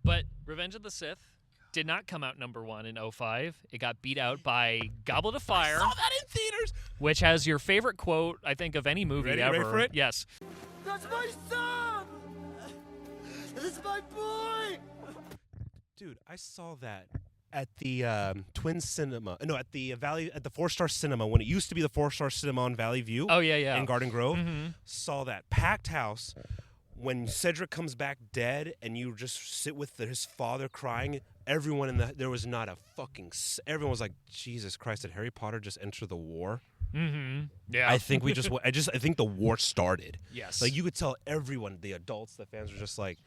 But Revenge of the Sith did not come out number 1 in 2005. It got beat out by Goblet of Fire. I saw that in theaters. Which has your favorite quote, I think, of any movie ever. Ready for it? Yes. That's my son! That's my boy! Dude, I saw that at the Twin Cinema. No, at the 4-Star Cinema when it used to be the 4-Star Cinema on Valley View. Oh, yeah. In Garden Grove. Mm-hmm. Saw that packed house. When Cedric comes back dead, and you just sit with his father crying. Everyone there was not a fucking. Everyone was like, Jesus Christ! Did Harry Potter just enter the war? Mm-hmm. Yeah. I think I think the war started. Yes. Like you could tell everyone, the adults, the fans were just like,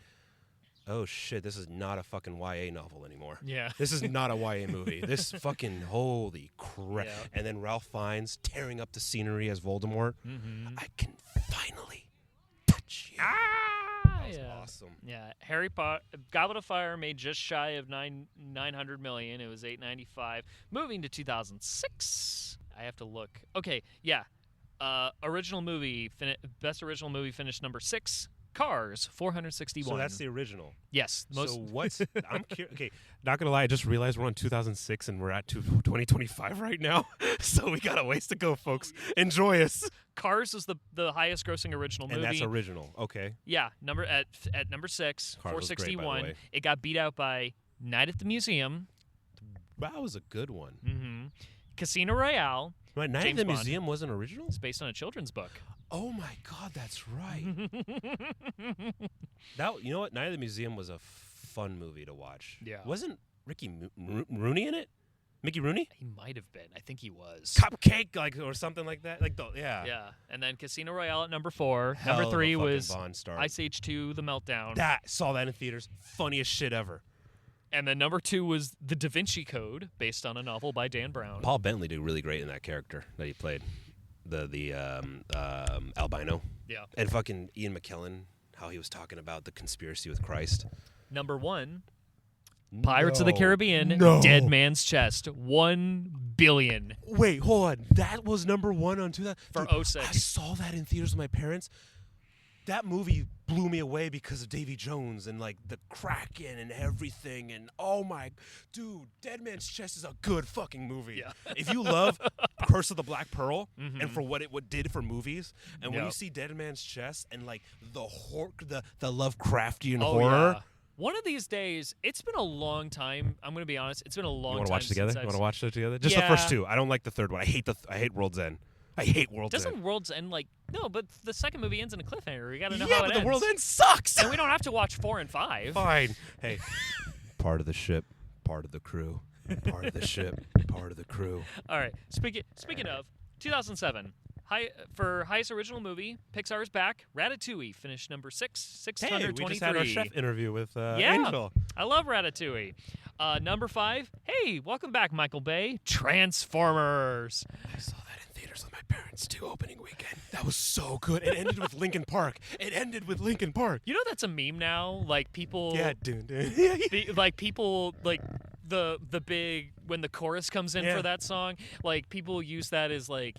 oh shit, this is not a fucking YA novel anymore. Yeah. This is not a YA movie. This fucking holy crap. Yeah. And then Ralph Fiennes tearing up the scenery as Voldemort. Mm-hmm. I can finally touch you. That was awesome. Yeah, Harry Potter, Goblet of Fire made just shy of 900 million. It was 895. Moving to 2006, I have to look. Okay, yeah. Original movie, best original movie finished number 6. Cars, 461. So that's the original. Yes. Most. So what's I'm curious. Okay, not gonna lie, I just realized we're on 2006 and we're at 2025 right now. So we got a ways to go, folks. Enjoy us. Cars is the highest grossing original movie. And that's original. Okay. Yeah, at number 6, Cars was great, by the 461. way. It got beat out by Night at the Museum, That was a good one. Casino Royale. Right, Night James at the Bond. Museum wasn't original? It's based on a children's book. Oh my God, that's right. You know what? Night at the Museum was a fun movie to watch. Yeah. Wasn't Ricky Rooney in it? Mickey Rooney? He might have been. I think he was. Cupcake, or something like that. Yeah. And then Casino Royale at number 4. Hell Number of a 3 fucking was Bond star. Ice Age 2: The Meltdown. Saw that in theaters. Funniest shit ever. And then number 2 was The Da Vinci Code, based on a novel by Dan Brown. Paul Bentley did really great in that character that he played, the albino. Yeah. And fucking Ian McKellen, how he was talking about the conspiracy with Christ. Number 1, Pirates of the Caribbean, No. Dead Man's Chest, 1 billion. Wait, hold on. That was number 1 on 2000 For Dude, 06. I saw that in theaters with my parents. That movie blew me away because of Davy Jones and like the Kraken and everything. And oh my, dude, Dead Man's Chest is a good fucking movie. Yeah. If you love Curse of the Black Pearl and for what it did for movies, and when Yep. you see Dead Man's Chest and like the Lovecraftian Oh, horror. yeah. One of these days, it's been a long time. I'm going to be honest. It's been a long time. You want to watch it together? since You I've want to watch it together? Just Yeah. the first two. I don't like the third one. I hate World's End. I hate World's End. Doesn't World's End no? But the second movie ends in a cliffhanger. We got to know Yeah, how but it the ends. World's End sucks. And we don't have to watch 4 and 5. Fine. Hey, part of the ship, part of the crew, part of the ship, part of the crew. All right. Speaking of 2007, for highest original movie, Pixar's back. Ratatouille finished number 6, 623. Hey, we just had our chef interview with Yeah. Angel. I love Ratatouille. Number 5. Hey, welcome back, Michael Bay. Transformers. I saw that in theaters with my parents too, opening weekend. That was so good. It ended with Linkin Park. You know that's a meme now. Like people. Yeah, dude. People like the big when the chorus comes in Yeah. for that song. Like people use that as like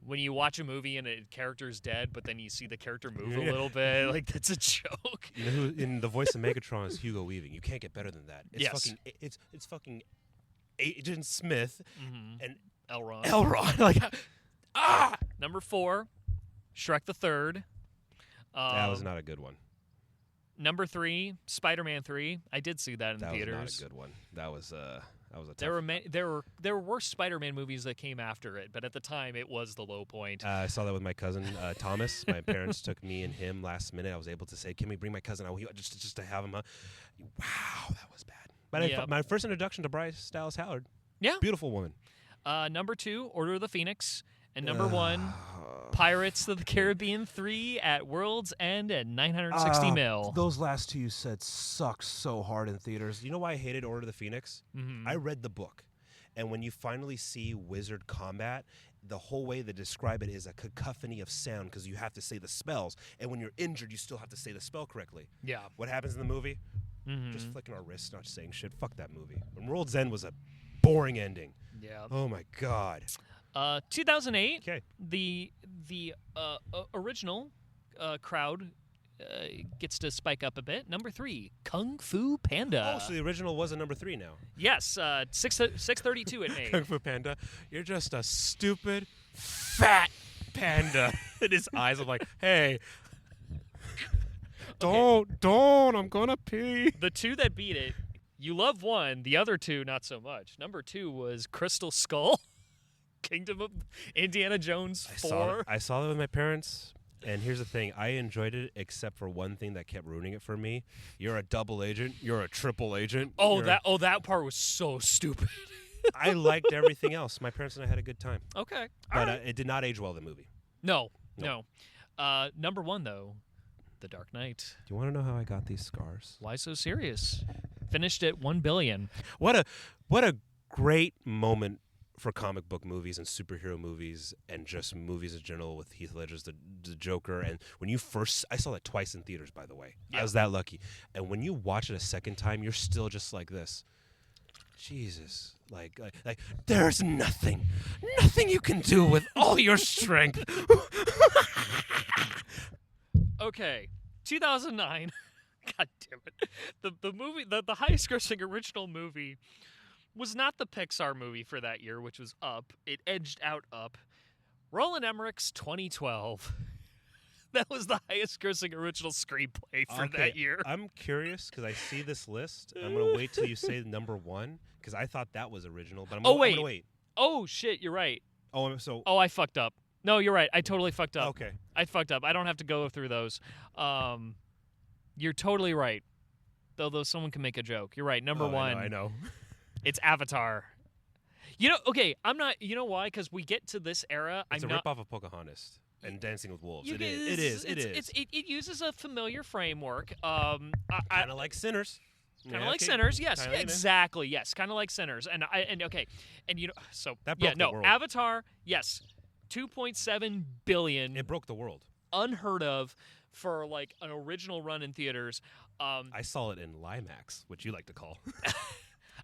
when you watch a movie and a character's dead, but then you see the character move a Yeah. little bit. Like that's a joke. You know who in the voice of Megatron is Hugo Weaving. You can't get better than that. It's Yes. it's fucking Agent Smith and Elrond. Elrond. Like Number 4, Shrek the Third. that was not a good one. Number 3, Spider-Man 3. I did see that in That theaters. was not a good one. That was a tough. There were worse Spider-Man movies that came after it, but at the time it was the low point. I saw that with my cousin Thomas. My parents took me and him last minute. I was able to say, "Can we bring my cousin out just to have him?" Wow, that was bad. But Yeah. my first introduction to Bryce Dallas Howard. Yeah. Beautiful woman. Number 2, Order of the Phoenix, and number 1, Pirates of the Caribbean 3 at World's End at 960 mil. Those last two you said sucked so hard in theaters. You know why I hated Order of the Phoenix? I read the book. And when you finally see wizard combat, the whole way they describe it is a cacophony of sound because you have to say the spells. And when you're injured, you still have to say the spell correctly. Yeah. What happens in the movie? Just flicking our wrists, not saying shit. Fuck that movie. And World's End was a boring ending. Yeah. Oh, my God. 2008, Okay. the original crowd gets to spike up a bit. Number 3, Kung Fu Panda. Oh, so the original was a number 3 now. Yes, 632 it made. Kung Fu Panda, you're just a stupid, fat panda. And his eyes are like, hey, don't, I'm gonna pee. The 2 that beat it, you love 1, the other 2 not so much. Number 2 was Crystal Skull, Kingdom of Indiana Jones 4. I saw that with my parents. And here's the thing, I enjoyed it except for one thing that kept ruining it for me. You're a double agent. You're a triple agent. That part was so stupid. I liked everything else. My parents and I had a good time. Okay. But it did not age well, the movie. No. Number 1, though, The Dark Knight. Do you want to know how I got these scars? Why so serious? Finished at 1 billion. What a great moment for comic book movies and superhero movies and just movies in general with Heath Ledger's the Joker. And when you I saw that twice in theaters, by the way. Yeah. I was that lucky. And when you watch it a second time, you're still just like this. Jesus. Like there's nothing you can do with all your strength. Okay. 2009. God damn it. The movie, the highest grossing original movie was not the Pixar movie for that year, which was Up. It edged out Up. Roland Emmerich's 2012. That was the highest grossing original screenplay for that year. I'm curious because I see this list. I'm going to wait till you say number one because I thought that was original. But I'm going to wait. Oh, shit, you're right. Oh, I fucked up. No, you're right. I totally fucked up. Okay. I fucked up. I don't have to go through those. You're totally right. Though someone can make a joke. You're right. Number one. I know. It's Avatar. Okay, I'm not. You know why? Because we get to this era. It's a ripoff of Pocahontas and Dancing with Wolves. It is. It uses a familiar framework. Kind of like Sinners. Kind of like Sinners, yes, exactly, yes, kind of like Sinners, and so that broke the world. Avatar, yes, 2.7 billion. It broke the world. Unheard of for like an original run in theaters. I saw it in Limax, which you like to call.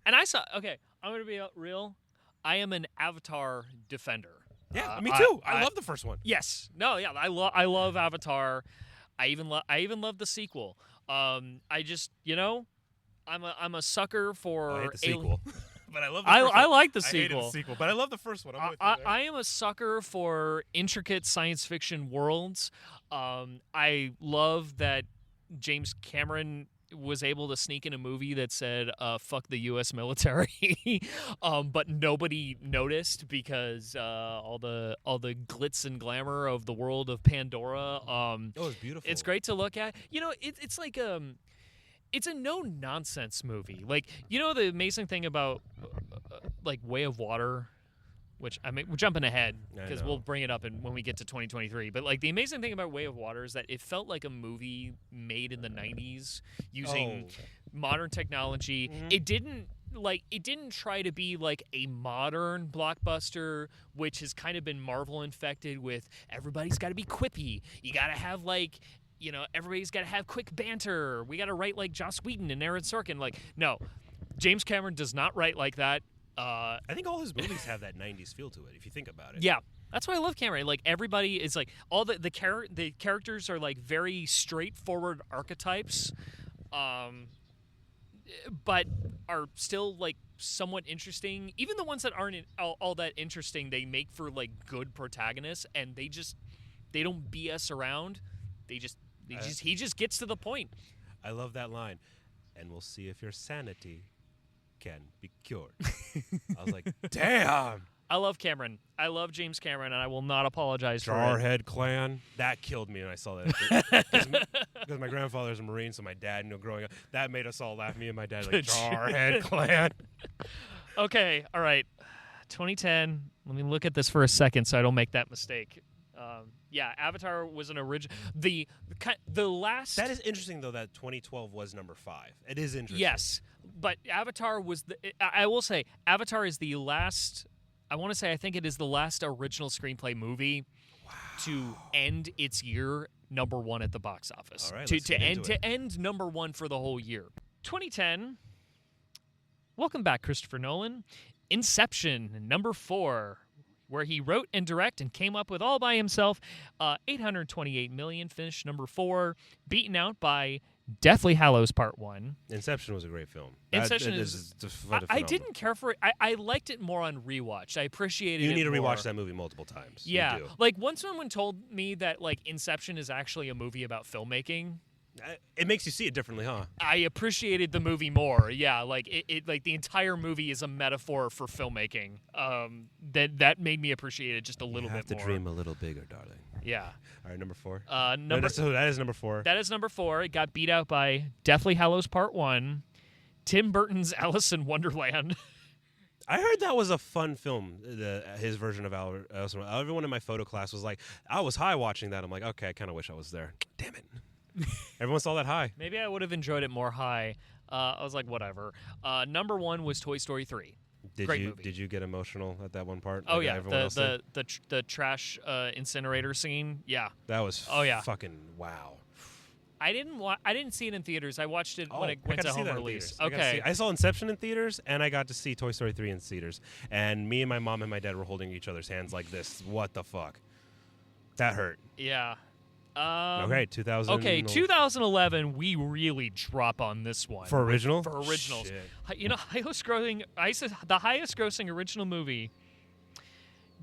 And I saw. Okay, I'm gonna be real. I am an Avatar defender. Yeah, me too. I love the first one. Yes, no, yeah, I love Avatar. I even love the sequel. I just I'm a sucker for. I hate the sequel, but I love. I like the sequel. I hated the sequel, but I love the first one. I am a sucker for intricate science fiction worlds. I love that James Cameron was able to sneak in a movie that said "fuck the U.S. military," but nobody noticed because all the glitz and glamour of the world of Pandora. It was beautiful. It's great to look at. It's like it's a no-nonsense movie. Like, the amazing thing about, like, Way of Water, which, I mean, we're jumping ahead because we'll bring it up when we get to 2023. But, like, the amazing thing about Way of Water is that it felt like a movie made in the 90s using modern technology. Mm-hmm. It didn't try to be, like, a modern blockbuster, which has kind of been Marvel infected with everybody's got to be quippy. You got to have, like... everybody's got to have quick banter. We got to write like Joss Whedon and Aaron Sorkin. Like, no, James Cameron does not write like that. I think all his movies have that 90s feel to it, if you think about it. Yeah, that's why I love Cameron. Like, everybody is like, all the characters are like very straightforward archetypes, but are still like somewhat interesting. Even the ones that aren't all that interesting, they make for like good protagonists, and they don't BS around. He just gets to the point. I love that line. And we'll see if your sanity can be cured. I was like, damn. I love Cameron. I love James Cameron, and I will not apologize for it. Jarhead Clan. That killed me when I saw that. Because my grandfather's a Marine, so my dad, growing up, that made us all laugh. Me and my dad, like, Jarhead Clan. Okay, all right. 2010. Let me look at this for a second so I don't make that mistake. Yeah, Avatar was an original. The last. That is interesting, though, that 2012 was number 5. It is interesting. Yes, but Avatar was I will say, Avatar is the last. I think it is the last original screenplay movie to end its year number 1 at the box office. All right, to end number 1 for the whole year. 2010. Welcome back, Christopher Nolan. Inception, number 4. Where he wrote and directed and came up with all by himself. $828 million, finished number 4, beaten out by Deathly Hallows Part 1. Inception was a great film. Inception is I didn't care for it. I liked it more on rewatch. I appreciated it. You need to more. rewatch that movie multiple times. Yeah. Like, once someone told me that, like, Inception is actually a movie about filmmaking, it makes you see it differently, huh? I appreciated the movie more. Yeah, like it like the entire movie is a metaphor for filmmaking. That made me appreciate it just a little bit more. You have to dream a little bigger, darling. Yeah. All right, number 4. So that is number 4. That is number 4. It got beat out by Deathly Hallows Part 1, Tim Burton's Alice in Wonderland. I heard that was a fun film, his version of Alice in Wonderland. Everyone in my photo class was like, I was high watching that. I'm like, okay, I kind of wish I was there. Damn it. Everyone saw that high. Maybe I would have enjoyed it more high. I was like, whatever. Number 1 was Toy Story 3. Great movie. Did you get emotional at that one part? Oh, yeah. The trash incinerator scene. Yeah. That was fucking wow. I didn't see it in theaters. I watched it when it went to home release. Okay. I saw Inception in theaters, and I got to see Toy Story 3 in theaters. And me and my mom and my dad were holding each other's hands like this. What the fuck? That hurt. Yeah. Okay, 2000. Okay, 2011. We really drop on this one For original? For originals, Shit. you know, the highest grossing original movie.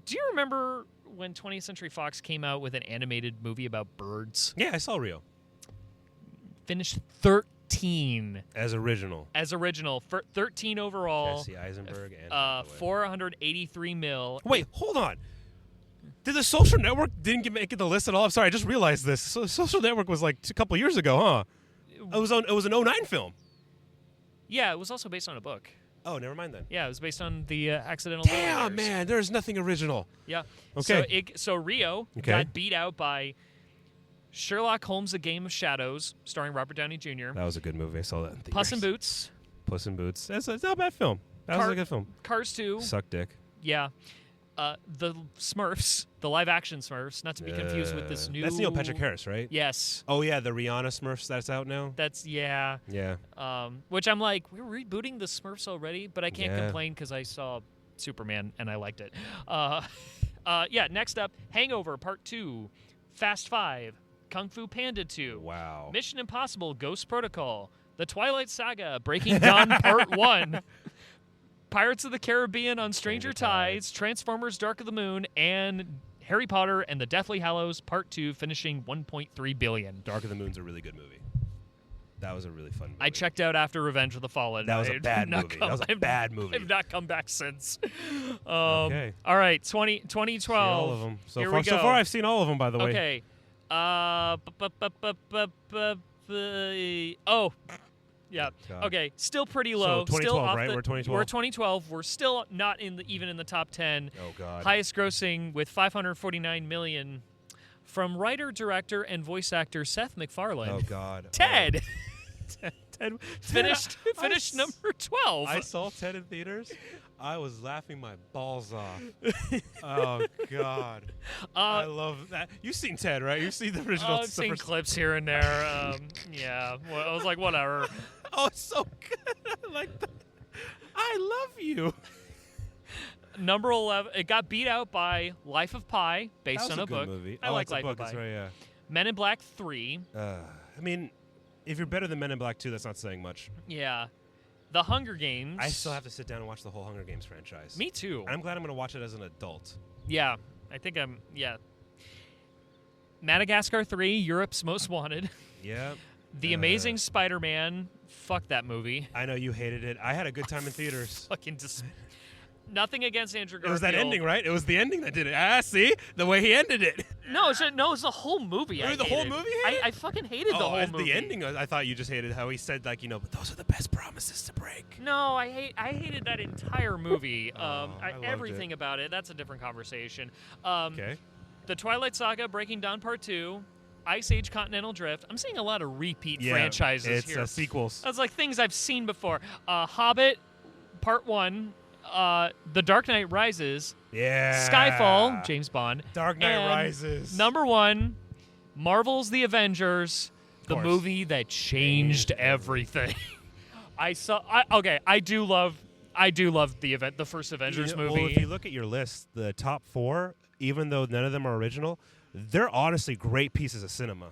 Do you remember when 20th Century Fox came out with an animated movie about birds? Yeah, I saw Rio. Finished 13 As original. for 13 overall. Jesse Eisenberg and Hathaway. 483 mil. Wait, hold on. Did the Social Network didn't make it the list at all? I'm sorry, I just realized this. So Social Network was like a couple years ago, huh? It was an 09 film. Yeah, it was also based on a book. Oh, never mind then. Yeah, it was based on the Accidental Damn, Millionaires. man, there's nothing original. Yeah. Okay. So Rio got beat out by Sherlock Holmes: A Game of Shadows, starring Robert Downey Jr. That was a good movie. I saw that in theaters. Puss in Boots. Puss in Boots. That's not a bad film. That was a good film. Cars 2. Suck dick. Yeah. The Smurfs, the live-action Smurfs, not to be confused with this new... That's Neil Patrick Harris, right? Yes. Oh, yeah, the Rihanna Smurfs that's out now? That's, yeah. Yeah. Which I'm like, we're rebooting the Smurfs already, but I can't Yeah. complain because I saw Superman and I liked it. Yeah, next up, Hangover Part 2, Fast 5, Kung Fu Panda 2, Wow. Mission Impossible Ghost Protocol, The Twilight Saga Breaking Dawn Part 1, Pirates of the Caribbean on Stranger Tides, Transformers Dark of the Moon, and Harry Potter and the Deathly Hallows Part 2, finishing $1.3 billion. Dark of the Moon's a really good movie. That was a really fun movie. I checked out after Revenge of the Fallen. That was a I've bad not movie. come- That was a bad movie. I've not come back since. Okay. All right, 2012. See all of them. Here So we far, go. I've seen all of them, by the way. Okay. Yeah. God. Okay. Still pretty So low. 2012, still off right? the- We're 2012? We're 2012. We're still not even in the top 10. Oh, God. Highest grossing with $549 million from writer, director, and voice actor Seth MacFarlane. Oh, God. Ted. Ted Finished I- number 12. I saw Ted in theaters. I was laughing my balls off. Oh, God. I love that. You've seen Ted, right? You've seen the original. I've seen clips here and there. Yeah. Well, I was like, whatever. Oh, it's so good. I like that. I love you. Number 11. It got beat out by Life of Pi, based That was on a a good book. movie. I Oh, like it's a Life book. of Pi. It's right, yeah. Men in Black 3. I mean, if you're better than Men in Black 2, that's not saying much. Yeah. The Hunger Games. I still have to sit down and watch the whole Hunger Games franchise. Me too. I'm glad I'm going to watch it as an adult. Yeah. I think I'm. Yeah. Madagascar 3, Europe's Most Wanted. Yeah. The Amazing Spider-Man. Fuck that movie. I know you hated it. I had a good time in theaters. Fucking nothing against Andrew Garfield. It was that ending, right? It was the ending that did it. Ah, see? The way he ended it. No, it's the whole movie. Really, the whole movie? I fucking hated the whole movie. The ending, I thought you just hated how he said, like, but those are the best promises to break. No, I hated that entire movie. I loved Everything it. about it. That's a different conversation. Okay. The Twilight Saga, Breaking Dawn Part 2, Ice Age Continental Drift. I'm seeing a lot of repeat franchises here. It's sequels. That's like things I've seen before. Hobbit Part 1, The Dark Knight Rises, Yeah. Skyfall, James Bond. Dark Knight and Rises. Number 1, Marvel's The Avengers, the course. movie that changed everything. I do love the first Avengers movie. Well, if you look at your list, the top 4, even though none of them are original, they're honestly great pieces of cinema.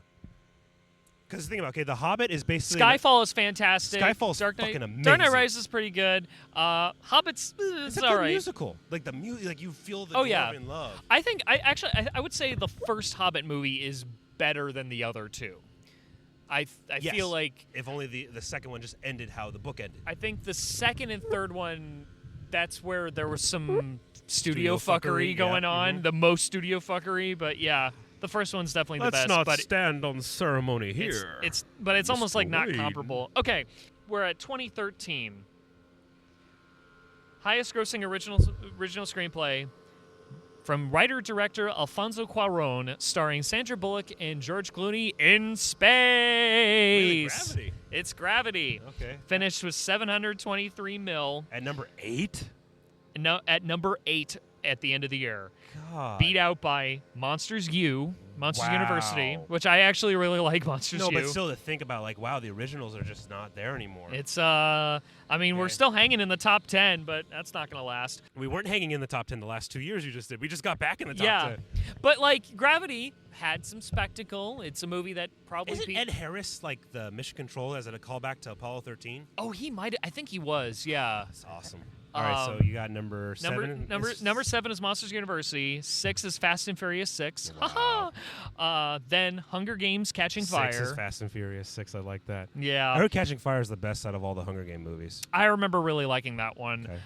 Because think about The Hobbit is basically Skyfall is fantastic. Skyfall's Dark Knight, fucking amazing. Dark Knight Rises is pretty good. Hobbit's It's a all good right. musical. Like the music, like you feel the Oh, yeah. in love. I think I would say the first Hobbit movie is better than the other two. I Yes. feel like if only the second one just ended how the book ended. I think the second and third one, that's where there was some studio fuckery, fuckery going yeah, on. The most studio fuckery, but yeah, the first one's definitely the best. but stand on ceremony here. it's almost like not Wade. comparable. Okay, we're at 2013. Highest grossing original screenplay from writer-director Alfonso Cuarón, starring Sandra Bullock and George Clooney in space. Really, Gravity. It's Gravity. Okay. Finished with $723 million. At number 8? No, at number 8 at the end of the year. God. Beat out by Monsters Monsters Wow. University, which I actually really like Monsters No, U. but still to think about, like, wow, the originals are just not there anymore. It's, I mean, we're Okay. still hanging in the top 10, but that's not going to last. We weren't hanging in the top 10 the last 2 years you just did. We just got back in the top Yeah. 10. But, like, Gravity had some spectacle. It's a movie that probably... Isn't Ed Harris, like, the mission control as a callback to Apollo 13? Oh, he might... I think he was, yeah. That's awesome. All right, so you got number 7. Number 7 is Monsters University. 6 is Fast and Furious 6. Wow. Then Hunger Games Catching Fire. 6 is Fast and Furious 6. I like that. Yeah. I heard Catching Fire is the best out of all the Hunger Game movies. I remember really liking that one. Okay.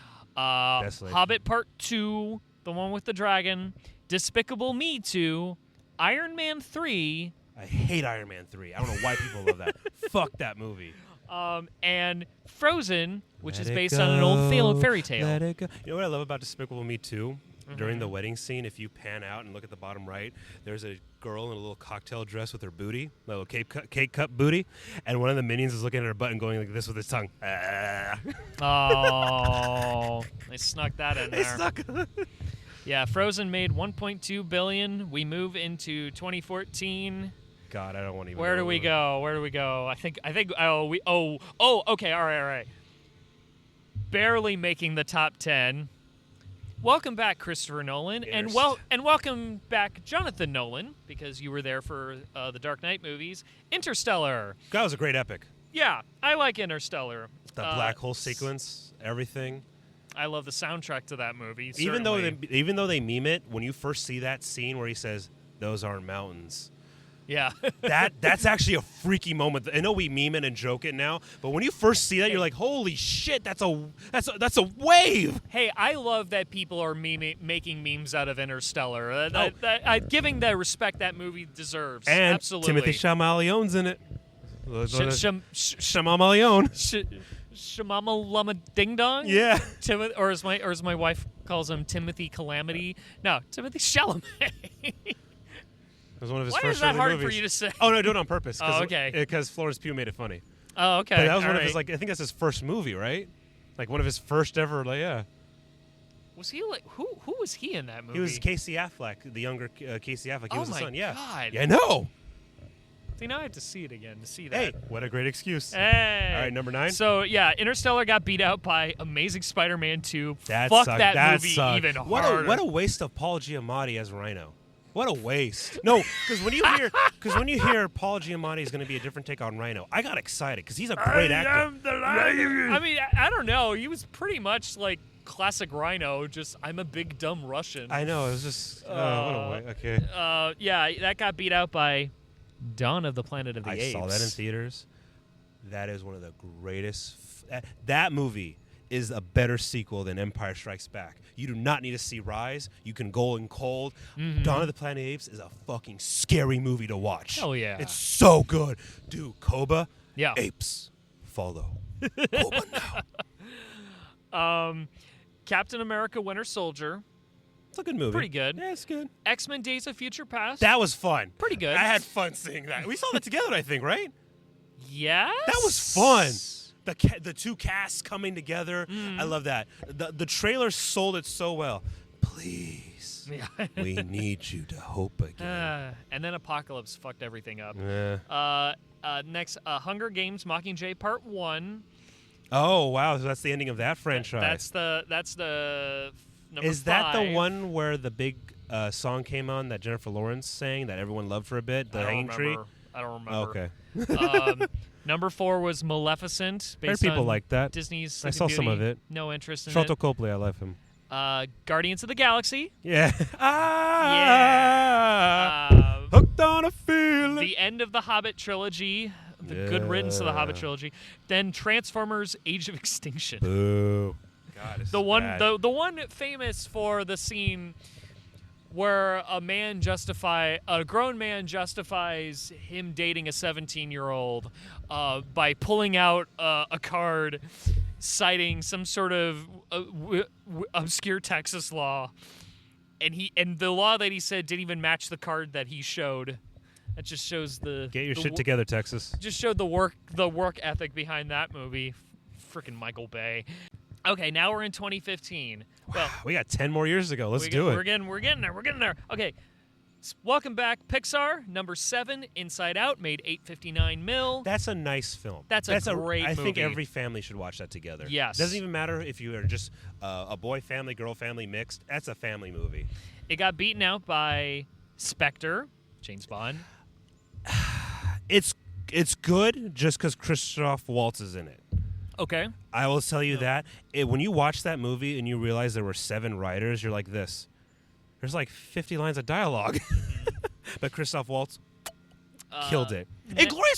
Desolation. Hobbit Part 2, the one with the dragon. Despicable Me 2. Iron Man 3. I hate Iron Man 3. I don't know why people love that. Fuck that movie. And Frozen, which Let is it based on an old fairy Let tale. it go. You know what I love about Despicable Me 2? During the wedding scene, if you pan out and look at the bottom right, there's a girl in a little cocktail dress with her booty, a little cake cup booty, and one of the minions is looking at her butt and going like this with his tongue. Ah. Oh, they snuck that in They there. suck. Yeah, Frozen made $1.2 billion. We move into 2014. God, I don't want to even. Where know. do we go? Where do we go? I think. Okay. All right. Barely making the top 10. Welcome back, Christopher Nolan, and welcome back, Jonathan Nolan, because you were there for the Dark Knight movies. Interstellar. That was a great epic. Yeah, I like Interstellar. The black hole sequence, everything. I love the soundtrack to that movie. Even though certainly. they meme it, when you first see that scene where he says, "Those aren't mountains," Yeah. that's actually a freaky moment. I know we meme it and joke it now, but when you first see that, you're like, "Holy shit, that's a wave!" Hey, I love that people are making memes out of Interstellar. Giving the respect that movie deserves. And Absolutely. Timothy Chalamet's in it. Chalamet. Shamama Lama Ding Dong? Yeah. Or as my wife calls him, Timothy Calamity. No, Timothy Chalamet. It was one of his Why first is that early hard movies. for you to say? Oh no, do it on purpose. Oh, okay. Because Florence Pugh made it funny. Oh, okay. But that was All one of right. his I think that's his first movie, right? Like one of his first ever. Was he like who was he in that movie? He was Casey Affleck, the younger Casey Affleck. He was the my son. Yeah. God. Yeah, I know. See, now I have to see it again to see that. Hey, what a great excuse. Hey. All right, number 9. So yeah, Interstellar got beat out by Amazing Spider-Man 2. That Fuck sucked. that movie sucked. even what harder. what a waste of Paul Giamatti as Rhino. What a waste. No, because when you hear Paul Giamatti is going to be a different take on Rhino, I got excited because he's a great actor. I mean, I don't know. He was pretty much like classic Rhino. Just I'm a big dumb Russian. I know. It was just what a waste. Okay. Yeah, that got beat out by Dawn of the Planet of the I Apes. saw that in theaters. That is one of the greatest. That movie is a better sequel than Empire Strikes Back. You do not need to see Rise. You can go in cold. Mm-hmm. Dawn of the Planet of the Apes is a fucking scary movie to watch. Hell yeah. It's so good. Dude, Koba, Yeah. apes, follow. Koba now. Captain America: Winter Soldier. It's a good movie. Pretty good. Yeah, it's good. X-Men: Days of Future Past. That was fun. Pretty good. I had fun seeing that. We saw that together, I think, right? Yes. That was fun. The two casts coming together. Mm. I love that. The trailer sold it so well. Please, Yeah. we need you to hope again. And then Apocalypse fucked everything up. Yeah. Next, Hunger Games: Mockingjay Part 1. Oh wow, so that's the ending of that franchise. That's the number Is that 5. the one where the big song came on that Jennifer Lawrence sang that everyone loved for a bit? The I don't Hanging Tree. remember. I don't Oh, remember. okay. Number 4 was Maleficent. Heard Based people on like that. Disney's I Sleeping saw some Beauty. of it. No interest in Sharlto Copley, I love him. it. Guardians of the Galaxy. Yeah. Yeah. Hooked on a feeling. The end of the Hobbit trilogy. The good riddance of the Hobbit trilogy. Then Transformers: Age of Extinction. Boo. God, this The is one, bad. the one famous for the scene where a grown man justifies him dating a 17-year-old by pulling out a card citing some sort of obscure Texas law, and the law that he said didn't even match the card that he showed. That just shows Get your shit together, Texas. Just showed the work ethic behind that movie. Freaking Michael Bay. Okay, now we're in 2015. Well, We got 10 more years to go. Let's do it. We're getting there. Okay. Welcome back, Pixar. Number 7, Inside Out, made $859 million. That's a nice film. That's a great I think movie. every family should watch that together. Yes. Doesn't even matter if you are just a boy family, girl family mixed. That's a family movie. It got beaten out by Spectre, James Bond. It's good just because Christoph Waltz is in it. Okay. I will tell you that. When you watch that movie and you realize there were 7 writers, you're like this. There's like 50 lines of dialogue. But Christoph Waltz killed it.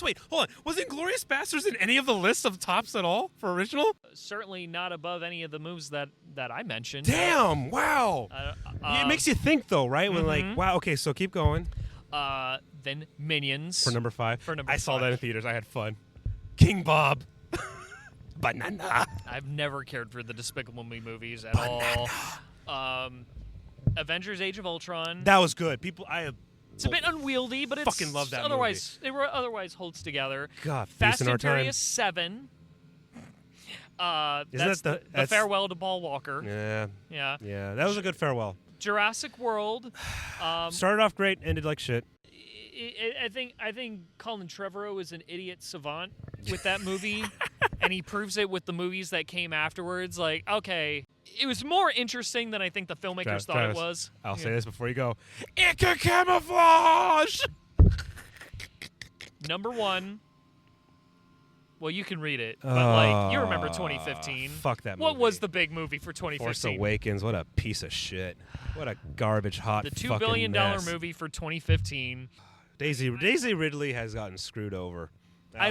Wait, hold on. Was Inglourious Basterds in any of the lists of tops at all for original? Certainly not above any of the moves that I mentioned. Damn, wow. It makes you think, though, right? When like, wow, okay, so keep going. Then Minions. For number 5. For number I saw 5. that in theaters. I had fun. King Bob. Banana. I've never cared for the Despicable Me movies at all. Avengers: Age of Ultron. That was good. It's a bit unwieldy, but it's fucking love that otherwise it otherwise holds together. God, Fast in our and time. Furious 7. Isn't That's that the farewell to Paul Walker. Yeah. Yeah. That was a good farewell. Jurassic World. Started off great, ended like shit. I think Colin Trevorrow is an idiot savant with that movie, and he proves it with the movies that came afterwards. Like, okay, it was more interesting than I think the filmmakers thought Travis, it was. I'll say this before you go. It can camouflage! Number 1. Well, you can read it, but like you remember 2015. Fuck that movie. What was the big movie for 2015? Force Awakens. What a piece of shit. What a garbage hot The $2 fucking billion mess. movie for 2015. Daisy Ridley has gotten screwed over. I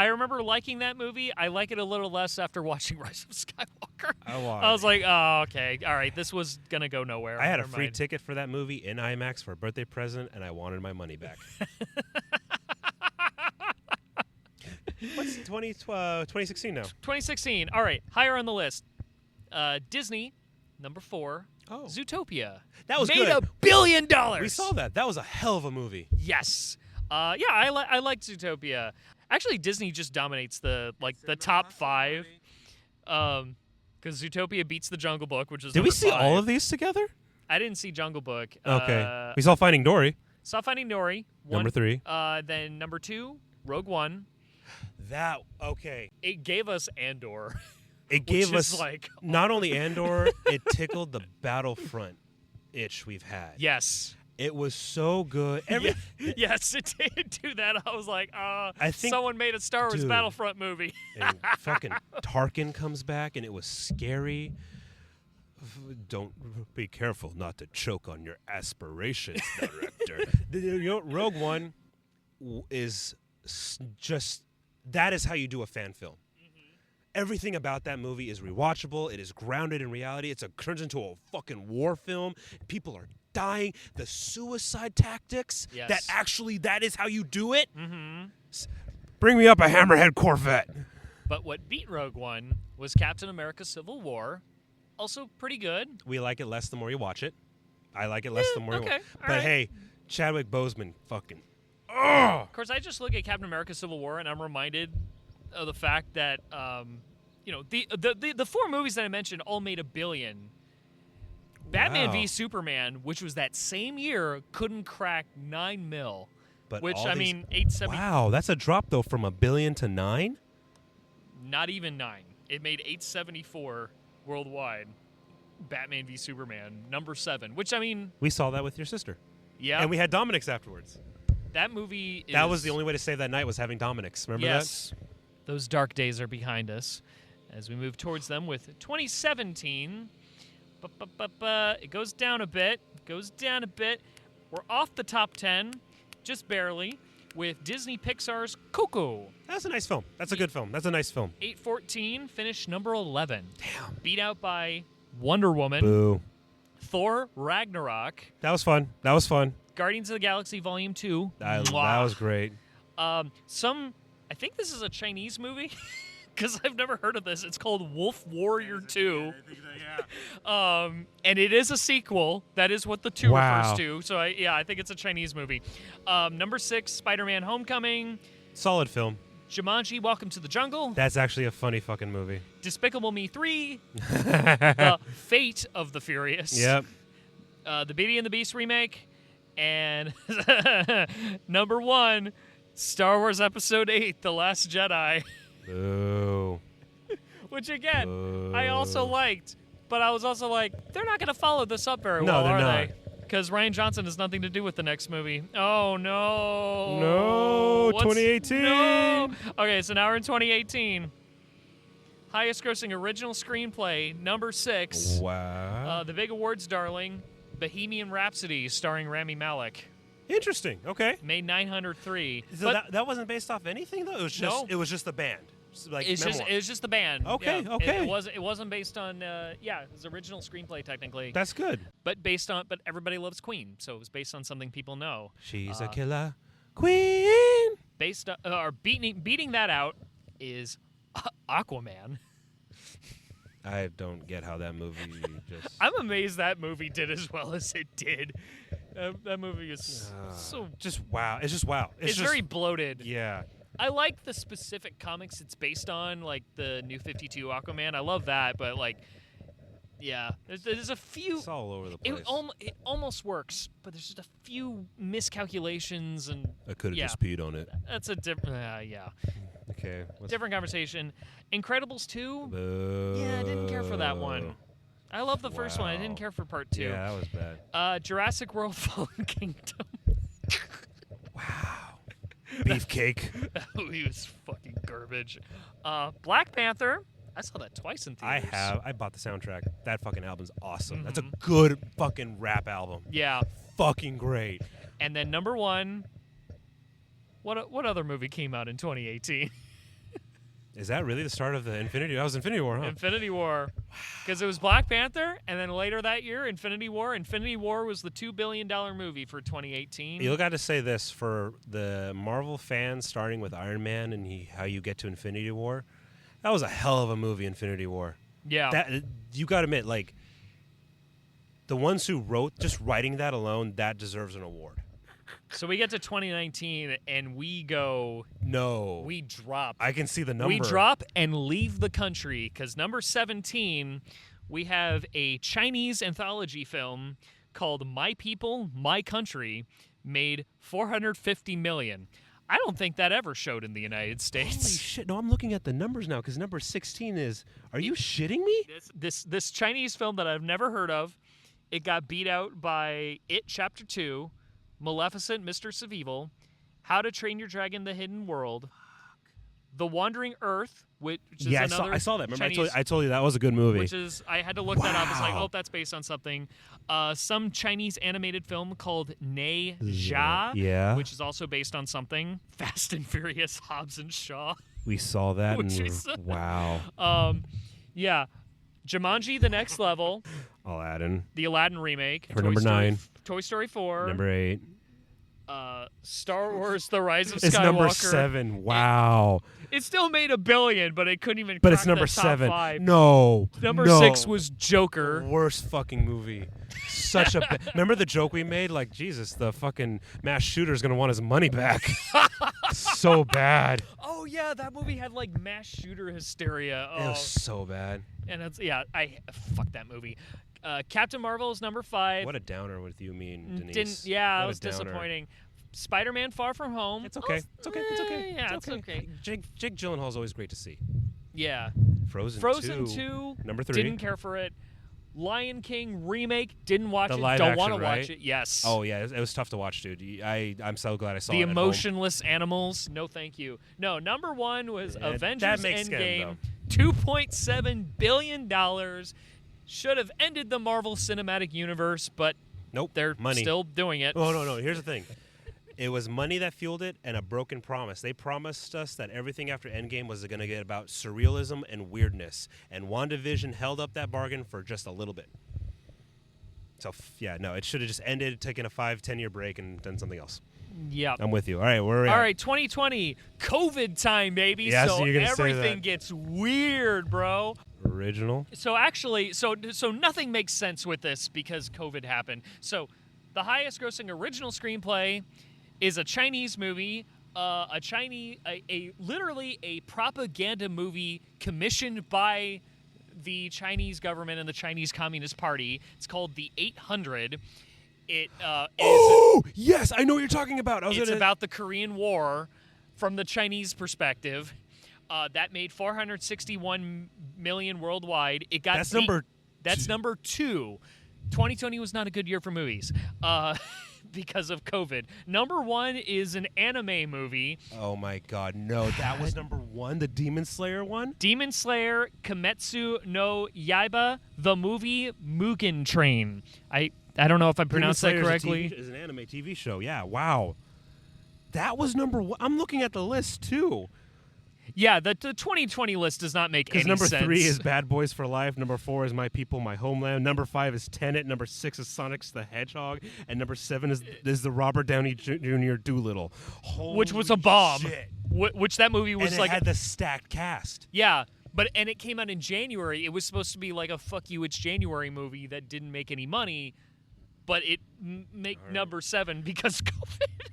remember liking that movie. I like it a little less after watching Rise of Skywalker. I I was like, oh, okay, all right, this was gonna go nowhere. I had a Never free mind. ticket for that movie in IMAX for a birthday present, and I wanted my money back. What's 2016 now? 2016. All right, higher on the list. Disney, number 4. Oh. Zootopia. That was made good. $1 billion. We saw that. That was a hell of a movie. Yes. Yeah, I like Zootopia. Actually, Disney just dominates the top 5. Because Zootopia beats The Jungle Book, which is Did we number see 5. all of these together? I didn't see Jungle Book. Okay. We saw Finding Dory. Saw Finding Dory. Number 3. Then number 2, Rogue One. Okay. It gave us Andor. It gave which is us like not only Andor, it tickled the Battlefront itch we've had. yes. It was so good. Yes, it did do that. I was like, I think someone made a Star Wars dude. Battlefront movie. And fucking Tarkin comes back, and it was scary. Don't be careful not to choke on your aspirations, director. Rogue One is just that is how you do a fan film. Everything about that movie is rewatchable. It is grounded in reality. It turns into a fucking war film. People are dying. The suicide tactics. Yes. That is how you do it. Bring me up a Hammerhead Corvette. But what beat Rogue One was Captain America: Civil War. Also pretty good. We like it less the more you watch it. I like it less the more you watch okay, it. all But right. hey, Chadwick Boseman, fucking. Of course, I just look at Captain America: Civil War, and I'm reminded of the fact that the 4 movies that I mentioned all made $1 billion. Batman Wow. v Superman, which was that same year, couldn't crack $9 million. But Which all I these- mean, 870. Wow, that's a drop though from $1 billion to $9 million. Not even 9. It made 874 worldwide. Batman v Superman, number 7. Which I mean, We saw that with your sister, yeah, and we had Dominic's afterwards. that movie. That was the only way to save that night was having Dominic's. Remember yes, those dark days are behind us. As we move towards them with 2017, it goes down a bit. We're off the top 10, just barely, with Disney Pixar's Coco. that? That's a nice film. That's a good film. That's a nice film. 814 finished number 11. Damn. Beat out by Wonder Woman, Boo. Thor Ragnarok, That was fun. Guardians of the Galaxy Volume 2. That Mwah. was great. I think this is a Chinese movie because I've never heard of this. It's called Wolf Warrior 2. And it is a sequel. That is what the 2 Wow. refers to. So I think it's a Chinese movie. Number 6, Spider-Man: Homecoming. Solid film. Jumanji: Welcome to the Jungle. That's actually a funny fucking movie. Despicable Me 3. The Fate of the Furious. Yep. The Beauty and the Beast remake. And number 1, Star Wars Episode 8, The Last Jedi. Boo. Which, again, I Boo. also liked. But I was also like, they're not going to follow this up very No, well, they're are not. they? Because Rian Johnson has nothing to do with the next movie. Oh, no. No, 2018. No. Okay, so now we're in 2018. Highest grossing original screenplay, number 6. Wow. The big awards darling, Bohemian Rhapsody, starring Rami Malek. Interesting. Okay. Made $903. So that wasn't based off anything though. It was just No. It was just the band. Like It was just the band. Okay, Yeah, okay. It wasn't based on. It was original screenplay technically. That's good. But everybody loves Queen, so it was based on something people know. She's a killer queen. Based on, or beating that out is Aquaman. I don't get how that movie just. I'm amazed that movie did as well as it did. That movie is so. Just wow. It's just wow. It's just, very bloated. Yeah. I like the specific comics it's based on, like the New 52 Aquaman. I love that, but like, yeah, there's a few. It's all over the place. It almost works, but there's just a few miscalculations, and I could have yeah. just peed on it. That's a different. Okay. Different conversation. Incredibles 2. Boo. Yeah, I didn't care for that one. I love the first one. I didn't Wow. care for part 2. Yeah, that was bad. Jurassic World: Fallen Kingdom. Beefcake. Oh, he was fucking garbage. Black Panther. I saw that twice in theaters. I bought the soundtrack. That fucking album's awesome. That's a Mm-hmm. good fucking rap album. Yeah. Fucking great. And then number 1. What other movie came out in 2018? Is that really the start of the Infinity? That was Infinity War, huh? Infinity War. Because it was Black Panther, and then later that year, Infinity War. Infinity War was the $2 billion movie for 2018. You got to say this for the Marvel fans, starting with Iron Man and how you get to Infinity War. That was a hell of a movie, Infinity War. Yeah. That you got to admit, like the ones who wrote, just writing that alone, that deserves an award. So we get to 2019, and we go. No, We drop. I can see the number. We drop and leave the country because number 17, we have a Chinese anthology film called My People, My Country, made $450 million. I don't think that ever showed in the United Holy States. shit! No, I'm looking at the numbers now because number 16 is. Are you shitting me? This Chinese film that I've never heard of, it got beat out by It Chapter 2, Maleficent, Mistress of Evil, How to Train Your Dragon: The Hidden World, The Wandering Earth, which is Yeah, another I saw that. Remember, Chinese, I told you that was a good movie. which is I had to look that up. It's like, Wow. oh, that's based on something. Some Chinese animated film called Ne Zha, Yeah. which is also based on something. Fast and Furious, Hobbs and Shaw. We saw that. Which And is- wow. Yeah, Jumanji: The Next Level, I'll add in the Aladdin remake, For number 9. Toy Story 4, number 8. Star Wars: The Rise of It's Skywalker. number 7. Wow. It still made $1 billion, but it couldn't even. But it's crack number the top 7. 5. No. Number no. 6 was Joker. Worst fucking movie. Such a. Remember the joke we made? Like, Jesus, the fucking mass shooter's gonna want his money back. So bad. Oh yeah, that movie had like mass shooter hysteria. It Oh, was so bad. and it's fuck that movie. Captain Marvel is number 5. What a downer with you, Denise. It What was a downer. disappointing. Spider-Man: Far From Home. It's okay. It's okay. It's okay. Yeah, it's okay. Jake Gyllenhaal's always great to see. Yeah. Frozen 2. Number 3. Didn't care for it. Lion King remake. Didn't watch The it. live Don't want to action, watch right? it. Yes. Oh yeah, it was tough to watch, dude. I'm so glad I saw The it at home. emotionless animals. No, thank you. No, number 1 was Yeah, Avengers that makes Endgame. sense, $2.7 billion. Should have ended the Marvel Cinematic Universe, but Nope. they're money. still doing it. Oh no. Here's the thing. It was money that fueled it and a broken promise. They promised us that everything after Endgame was going to get about surrealism and weirdness. And WandaVision held up that bargain for just a little bit. So, it should have just ended, taken a 5-10 year break, and done something else. Yeah. I'm with you. All right, where are we All at? right, 2020, COVID time, baby. Yeah, so so you're gonna say everything that. gets weird, bro. Original. So actually, so nothing makes sense with this because COVID happened. So the highest grossing original screenplay is a Chinese movie a Chinese, literally a propaganda movie commissioned by the Chinese government and the Chinese Communist Party. It's called The 800. It Yes, I know what you're talking about. it's about the Korean War from the Chinese perspective. That made $461 million worldwide. It got That's number 2. 2020 was not a good year for movies because of COVID. Number 1 is an anime movie. Oh my God, no! That was number 1, the Demon Slayer one. Demon Slayer Kimetsu no Yaiba, the movie Mugen Train. I don't know if I pronounced that correctly. Is an anime TV show. Yeah, wow. That was number 1. I'm looking at the list too. Yeah, the 2020 list does not make any sense. Because number 3 is Bad Boys for Life. Number 4 is My People, My Homeland. Number 5 is Tenet. Number 6 is Sonic the Hedgehog. And number 7 is the Robert Downey Jr. Doolittle. Which was a bomb. Shit. Which that movie was and like... it had the stacked cast. Yeah, and it came out in January. It was supposed to be like a fuck you, it's January movie that didn't make any money, but it made number 7 because COVID.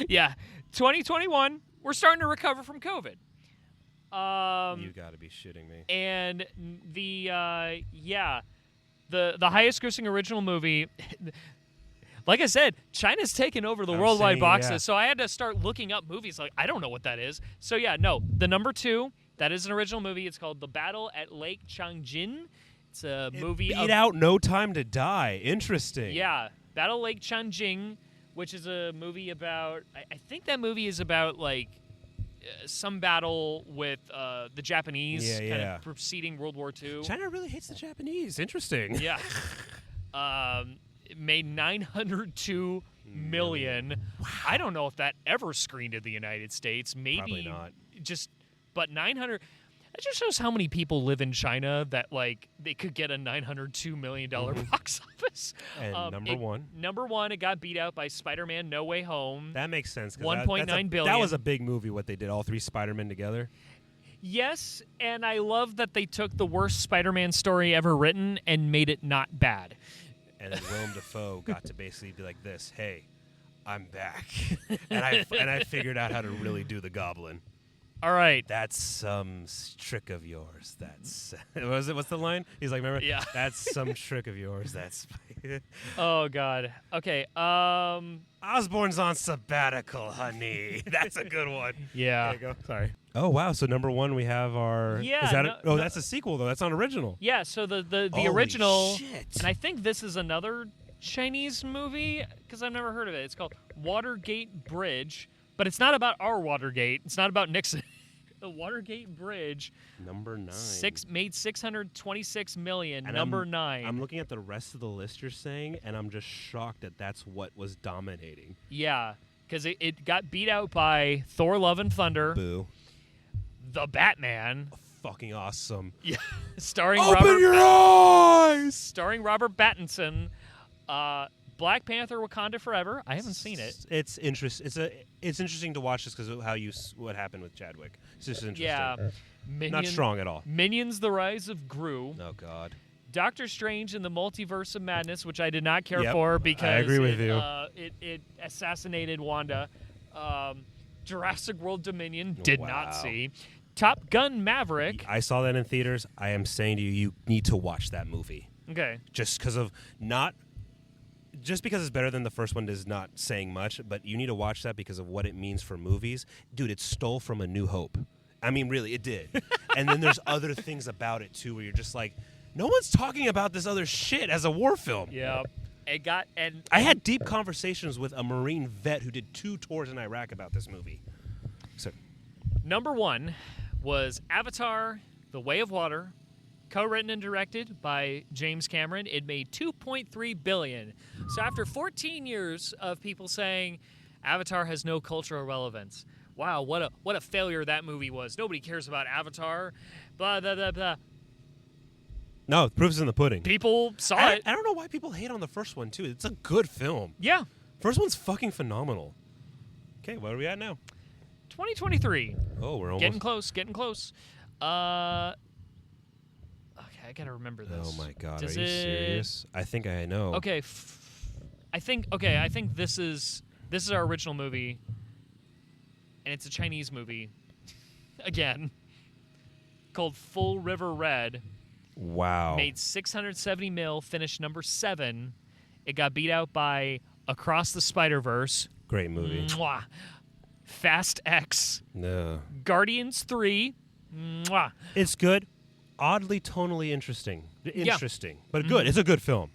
Yeah, 2021... We're starting to recover from COVID. You got to be shitting me. And the highest grossing original movie. Like I said, China's taken over the worldwide box office, so I had to start looking up movies. Like, I don't know what that is. So yeah, no, the number 2, that is an original movie. It's called The Battle at Lake Changjin. It's a movie. Beat out No Time to Die. Interesting. Yeah, Battle Lake Changjin, which is a movie about, I think that movie is about, like, some battle with the Japanese kind of preceding World War II. China really hates the Japanese. Interesting. Yeah. It made $902 million. Wow. I don't know if that ever screened in the United States. Maybe Probably not. But 900... It just shows how many people live in China that, like, they could get a $902 million box office. And Number 1, it got beat out by Spider-Man No Way Home. That makes sense. $1.9 billion. That was a big movie, what they did, all 3 Spider-Men together. Yes, and I love that they took the worst Spider-Man story ever written and made it not bad. And then Willem Dafoe got to basically be like this, hey, I'm back. and I figured out how to really do the Goblin. All right. That's some trick of yours. That's what's the line? He's like, remember? Yeah. That's some trick of yours. That's. Oh God. Okay. Osborne's on sabbatical, honey. That's a good one. Yeah. There you go. Sorry. Oh wow. So number 1 we have our. Yeah. Is that that's a sequel though. That's not original. Yeah. So the Holy original. Shit. And I think this is another Chinese movie because I've never heard of it. It's called Watergate Bridge. But it's not about our Watergate. It's not about Nixon. The Watergate Bridge. Number 9. Made $626 million. And number 9. I'm looking at the rest of the list you're saying, and I'm just shocked that that's what was dominating. Yeah, because it got beat out by Thor: Love and Thunder. Boo. The Batman. Fucking awesome. Yeah. Starring Open your eyes! Starring Robert Pattinson. Black Panther: Wakanda Forever. I haven't seen it. It's interesting to watch just because of what happened with Chadwick. It's just interesting. Yeah. Not strong at all. Minions: The Rise of Gru. Oh God. Doctor Strange and the Multiverse of Madness, which I did not care for because I agree with you. It assassinated Wanda. Jurassic World Dominion, did not see. Top Gun Maverick. I saw that in theaters. I am saying to you, you need to watch that movie. Okay. Just because it's better than the first one is not saying much, but you need to watch that because of what it means for movies. Dude, it stole from A New Hope. I mean, really, it did. And then there's other things about it, too, where you're just like, no one's talking about this other shit as a war film. Yeah. I had deep conversations with a Marine vet who did 2 tours in Iraq about this movie. So, number 1 was Avatar: The Way of Water, co-written and directed by James Cameron. It made $2.3 billion. So after 14 years of people saying Avatar has no cultural relevance, wow, what a failure that movie was. Nobody cares about Avatar. Blah blah blah blah. No, the proof's in the pudding. People saw it. I don't know why people hate on the first one too. It's a good film. Yeah. First one's fucking phenomenal. Okay, what are we at now? 2023. Oh, we're almost getting close. Okay, I gotta remember this. Oh my God, are you serious? I think I know. Okay, I think this is our original movie. and it's a Chinese movie, again, called Full River Red. Wow. Made 670 mil, finished number 7. It got beat out by Across the Spider-Verse. Great movie. Mwah. Fast X. No. Guardians 3. Mwah. It's good. Oddly tonally interesting. Interesting. But good. It's a good film.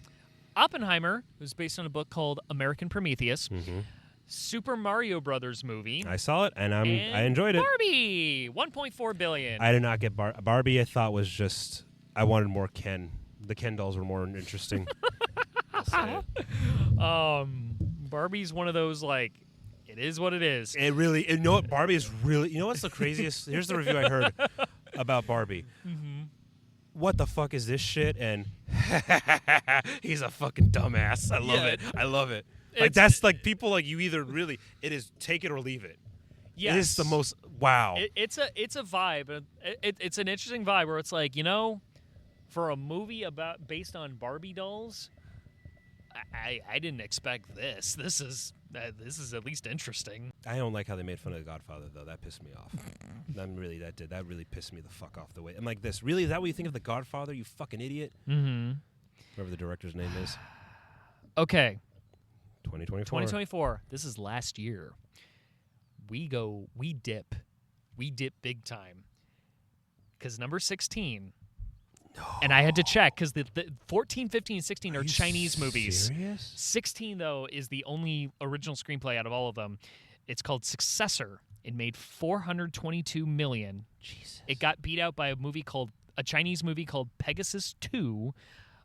Oppenheimer was based on a book called American Prometheus. Mm-hmm. Super Mario Brothers movie. I saw it, and I and enjoyed it. Barbie, $1.4 billion. I did not get Barbie. I thought was just, I wanted more Ken. The Ken dolls were more interesting. I'll say it. Barbie's one of those, like, it is what it is. It really, you know what, Barbie is really, you know what's the craziest? Here's the review I heard about Barbie. Mm-hmm. What the fuck is this shit? And he's a fucking dumbass. I love it. I love it. Like, that's like people like you either really, it is take it or leave it. Yes. It is the most, wow. It's a vibe. It's an interesting vibe where it's like, you know, for a movie based on Barbie dolls, I didn't expect this. This is at least interesting. I don't like how they made fun of The Godfather, though. That pissed me off. That really pissed me the fuck off. The way I'm like, this really, is that what you think of The Godfather? You fucking idiot. Mm-hmm. Whatever the director's name is. Okay. 2024. This is last year. We dip big time. Because number 16. No. And I had to check because the 14, 15, and 16 are Chinese movies. Serious? 16, though, is the only original screenplay out of all of them. It's called Successor. It made $422 million. Jesus. It got beat out by a Chinese movie called Pegasus 2,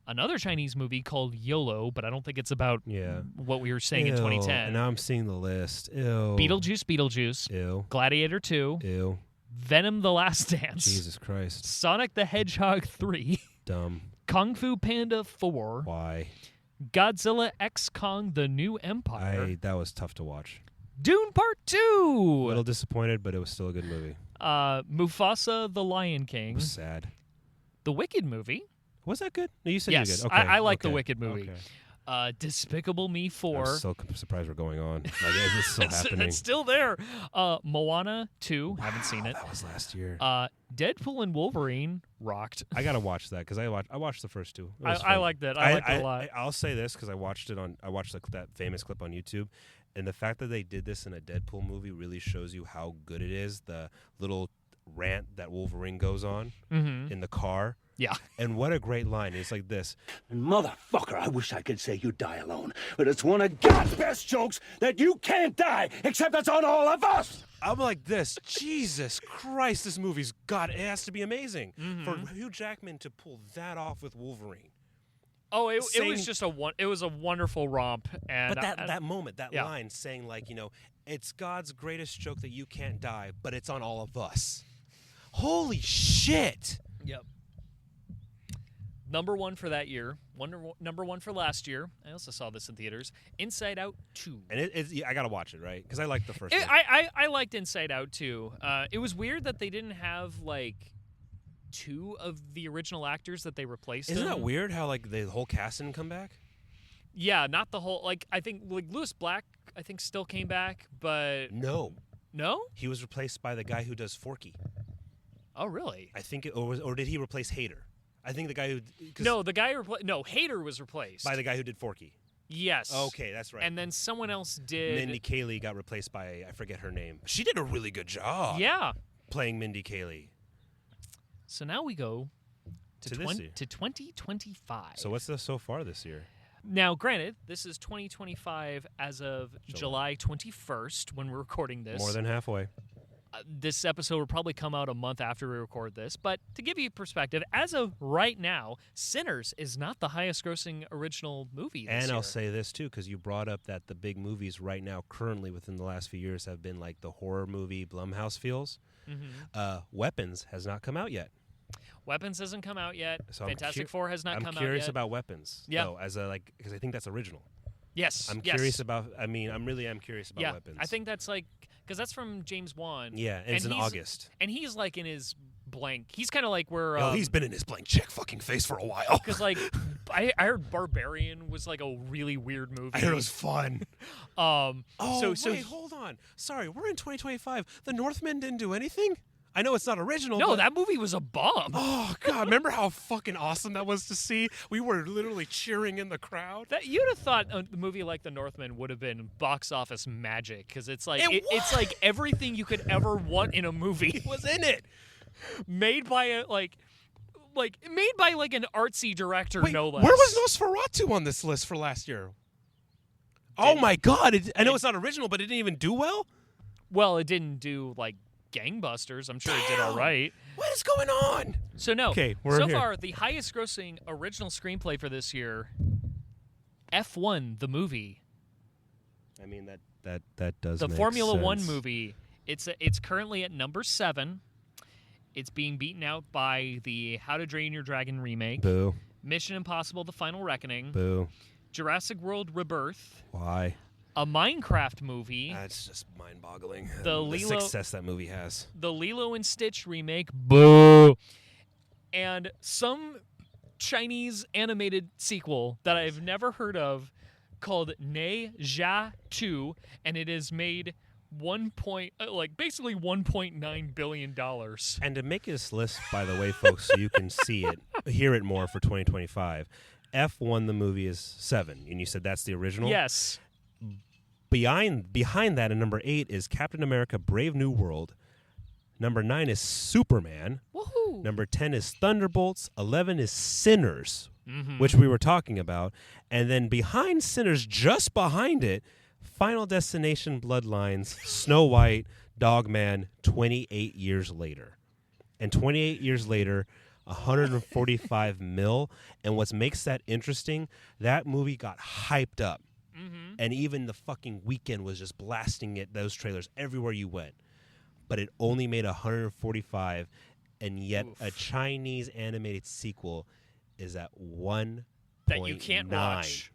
another Chinese movie called YOLO, but I don't think it's about what we were saying in 2010. And now I'm seeing the list. Ew. Beetlejuice. Ew. Gladiator 2. Ew. Venom: The Last Dance. Jesus Christ. Sonic the Hedgehog 3. Dumb. Kung Fu Panda 4. Why? Godzilla x Kong: The New Empire. That was tough to watch. Dune Part 2. A little disappointed, but it was still a good movie. Mufasa: The Lion King. It was sad. The Wicked movie. Was that good? No, you said yes, you were good. Okay. I like the Wicked movie. Okay. Despicable Me 4. I'm so surprised we're going on. Like, it's still happening. It's still there. Moana 2. Haven't seen it. That was last year. Deadpool and Wolverine rocked. I gotta watch that because I watched the first two. I liked it. I liked it a lot. I'll say this because I watched that famous clip on YouTube, and the fact that they did this in a Deadpool movie really shows you how good it is. The little rant that Wolverine goes on in the car. Yeah. And what a great line. It's like this. Motherfucker, I wish I could say you die alone, but it's one of God's best jokes that you can't die, except it's on all of us. I'm like this. Jesus Christ, this movie's it has to be amazing for Hugh Jackman to pull that off with Wolverine. Oh, it was just it was a wonderful romp. And but that moment, that line saying like, it's God's greatest joke that you can't die, but it's on all of us. Holy shit. Yep. Number 1 for that year. Number 1 for last year. I also saw this in theaters. Inside Out 2. And I gotta watch it, right? Because I liked the first one. I liked Inside Out 2. It was weird that they didn't have like 2 of the original actors that they replaced. Isn't that weird how like the whole cast didn't come back? Yeah, not the whole. Like I think like Lewis Black, I think still came back, but no, he was replaced by the guy who does Forky. Oh, really? I think, or did he replace Hader? I think the guy who Hader was replaced by the guy who did Forky. Yes. Okay, that's right. And then someone else did. Mindy Kaling got replaced by I forget her name. She did a really good job. Yeah. Playing Mindy Kaling. So now we go to 2025. So what's so far this year? Now, granted, this is 2025 as of July 21st when we're recording this. More than halfway. This episode will probably come out a month after we record this, but to give you perspective, as of right now, Sinners is not the highest-grossing original movie this year. I'll say this, too, because you brought up that the big movies right now, currently within the last few years, have been like the horror movie Blumhouse feels. Weapons has not come out yet. Weapons hasn't come out yet. So Fantastic Four has not come out yet. I'm curious about Weapons, though, because I think that's original. Yes. I'm curious about, I really am curious about Weapons. I think that's like, because that's from James Wan. Yeah, and it's in August. And he's like in his blank. He's kind of like where he's been in his blank check fucking face for a while. because like I heard Barbarian was like a really weird movie. I heard it was fun. So wait, hold on. Sorry, we're in 2025. The Northman didn't do anything? I know it's not original. no, but that movie was a bomb. Oh God! Remember how fucking awesome that was to see? We were literally cheering in the crowd. That you'd have thought a movie like The Northman would have been box office magic because it's like it's like everything you could ever want in a movie was in it. made by an artsy director, Wait, no less. where was Nosferatu on this list for last year? Oh my God! I know it's not original, but it didn't even do well. Well, it didn't do like gangbusters. I'm sure it did all right. What is going on? So no. Okay, we're so here. far the highest grossing original screenplay for this year, F1 the movie. I mean that does The make Formula sense. 1 movie. It's currently at number 7. It's being beaten out by the How to Train Your Dragon remake, Boo. Mission Impossible: The Final Reckoning, Boo. Jurassic World Rebirth, Why? a Minecraft movie, That's just mind-boggling. The The Lilo- success that movie has. the Lilo and Stitch remake, boo, and some Chinese animated sequel that I've never heard of called Ne Jia 2, and it has made basically $1.9 billion. And to make this list, by the way, folks, so you can see it, hear it more for 2025. F1 the movie is 7, and you said that's the original. Yes. Behind that, in number 8 is Captain America: Brave New World. Number 9 is Superman. Woohoo. Number 10 is Thunderbolts. 11 is Sinners, Mm-hmm. which we were talking about. And then behind Sinners, just behind it, Final Destination: Bloodlines, Snow White, Dogman, 28 years later. And 28 years later, 145 mil. And what makes that interesting, that movie got hyped up. Mm-hmm. And even the fucking weekend was just blasting it, those trailers everywhere you went. But it only made 145, and yet a Chinese animated sequel is at 1.9. That you can't watch.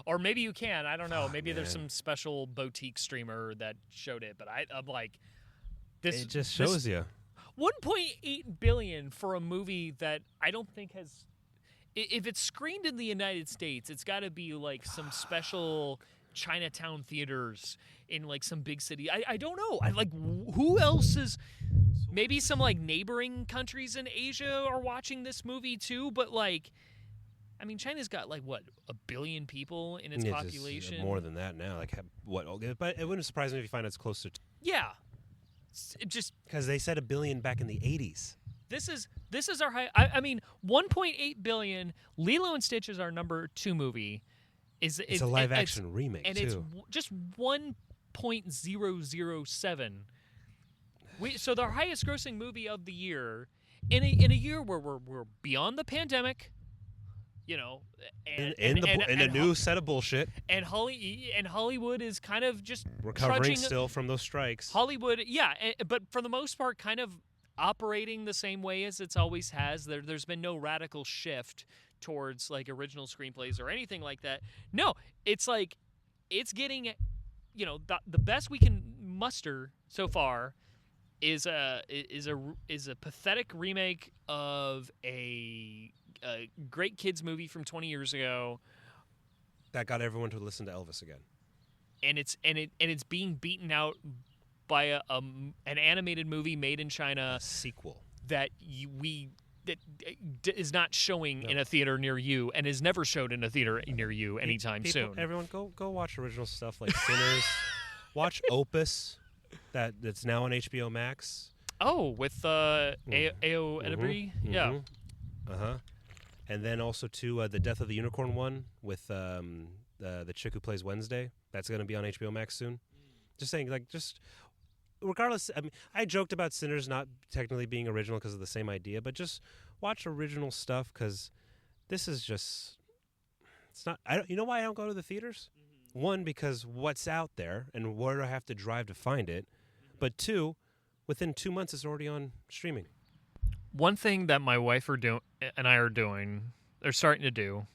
Or maybe you can. I don't know. Maybe there's man. some special boutique streamer that showed it. But I'm like, this. It just shows you. 1.8 billion for a movie that I don't think has. If it's screened in the United States, it's got to be like some special Chinatown theaters in like some big city. I don't know. I like who else is. Maybe some like neighboring countries in Asia are watching this movie too. But like, I mean, China's got like what, 1 billion people in its It's just, population. more than that now. Like what? But it wouldn't surprise me if you find it's closer to. Yeah. It just Because they said 1 billion back in the 80s. this is our high. I mean, 1.8 billion. Lilo and Stitch is our number 2 movie. It's a live action remake and too. it's just 1.007. So the highest grossing movie of the year in a year where we're beyond the pandemic, you know, and in a new set of bullshit. and Hollywood is kind of just Recovering trudging, still from those strikes. Hollywood, yeah, but for the most part, kind of operating the same way as it's always has. There's been no radical shift towards like original screenplays or anything like that. No, it's like it's getting, you know, the best we can muster so far is a pathetic remake of a great kids movie from 20 years ago. That got everyone to listen to Elvis again. And it's being beaten out by an animated movie made in China A sequel. that is not showing in a theater near you and is never showed in a theater near you anytime soon. Everyone, go watch original stuff like Sinners. Watch Opus, that's now on HBO Max. Oh, with Ao Edebri, yeah. And then also too the Death of the Unicorn one with the chick who plays Wednesday. That's going to be on HBO Max soon. Just saying, like, just regardless. I mean, I joked about Sinners not technically being original because of the same idea, but just watch original stuff because this is just. It's not. You know why I don't go to the theaters? Mm-hmm. One, because what's out there and where do I have to drive to find it? Mm-hmm. But two, within 2 months, it's already on streaming. One thing that my wife and I are doing, they're starting to do,